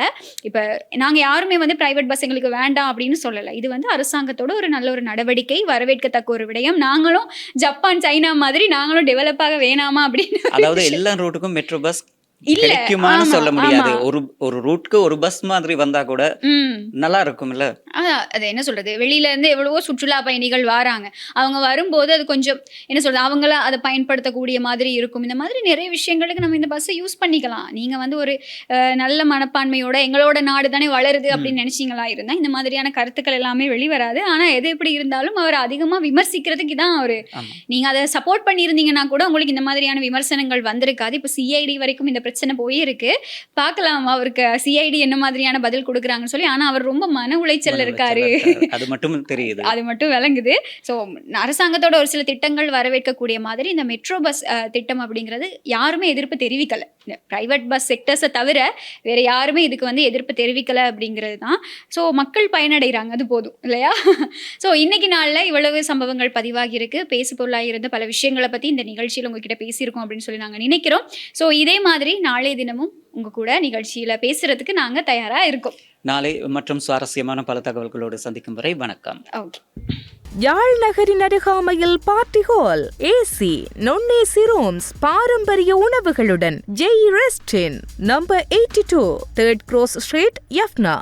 இப்ப நாங்க யாருமே வந்து பிரைவேட் பஸ் எங்களுக்கு வேண்டாம் அப்படின்னு சொல்லல. இது வந்து அரசாங்கத்தோட ஒரு நல்ல ஒரு நடவடிக்கை, வரவேற்கத்தக்க ஒரு விடயம். நாங்களும் ஜப்பான், சைனா மாதிரி நாங்களும் டெவலப் ஆக வேணாமா அப்படின்னு அதாவது எல்லா ரூட்டுக்கும் மெட்ரோ பஸ் இல்ல. கிடைக்குமான்னு ஆமா, சொல்ல முடியாது. ஆமா. ஒரு ரூட்க்கு ஒரு பஸ் மாதிரி வந்தா கூட நல்லா இருக்கும்ல. அது என்ன சொல்றது, வெளியில இருந்து எவ்வளவோ சுற்றுலா பயணிகள் வராங்க. அவங்க வரும்போது அது கொஞ்சம் என்ன சொல்றது, அவங்கள அதை பயன்படுத்தக்கூடிய மாதிரி இருக்கும். இந்த மாதிரி நிறைய விஷயங்களுக்கு நம்ம இந்த பஸ்ஸை யூஸ் பண்ணிக்கலாம். நீங்க வந்து ஒரு நல்ல மனப்பான்மையோட எங்களோட நாடு தானே வளருது அப்படின்னு நினைச்சீங்களா இருந்தா இந்த மாதிரியான கருத்துக்கள் எல்லாமே வெளிவராது. ஆனா எது எப்படி இருந்தாலும் அவர் அதிகமா விமர்சிக்கிறதுக்கு தான் அவரு, நீங்க அதை சப்போர்ட் பண்ணியிருந்தீங்கன்னா கூட உங்களுக்கு இந்த மாதிரியான விமர்சனங்கள் வந்திருக்காது. இப்ப சிஐடி வரைக்கும் இந்த பிரச்சனை போயிருக்கு. பார்க்கலாம் அவருக்கு சிஐடி என்ன மாதிரியான பதில் கொடுக்குறாங்கன்னு சொல்லி. ஆனா அவர் ரொம்ப மன உளைச்சல் இருக்காரு, அது மட்டும் தெரியுது, அது மட்டும் விளங்குது. ஸோ அரசாங்கத்தோட ஒரு சில திட்டங்கள் வரவேற்கக்கூடிய மாதிரி இந்த மெட்ரோ பஸ் திட்டம் அப்படிங்கிறது யாருமே எதிர்ப்பு தெரிவிக்கல. பிரைவேட் பஸ் செக்டர்ஸை தவிர வேற யாருமே இதுக்கு வந்து எதிர்ப்பு தெரிவிக்கல அப்படிங்கிறது தான். ஸோ மக்கள் பயனடைகிறாங்க, அது போதும் இல்லையா? ஸோ இன்னைக்கு நாளில் இவ்வளவு சம்பவங்கள் பதிவாகி இருக்கு. பேசு பொருளாக இருந்த பல விஷயங்களை பற்றி இந்த நிகழ்ச்சியில் உங்ககிட்ட பேசியிருக்கோம் அப்படின்னு சொல்லி நாங்கள் நினைக்கிறோம். ஸோ இதே மாதிரி நாளைய தினமும் உங்க கூட நிகழ்ச்சியில பேசுறதுக்கு நாங்க தயாரா இருக்கோம். நாளை மற்றும் சுவாரஸ்யமான பல தகவல்களோடு சந்திக்கும் வரை வணக்கம். ஓகே. யாழ் நகரின் அருகாமையில் party hall, AC, non-AC rooms, பாரம்பரிய உணவுகளுடன் Jai rest inn, number 82, 3rd Cross Street, Jaffna.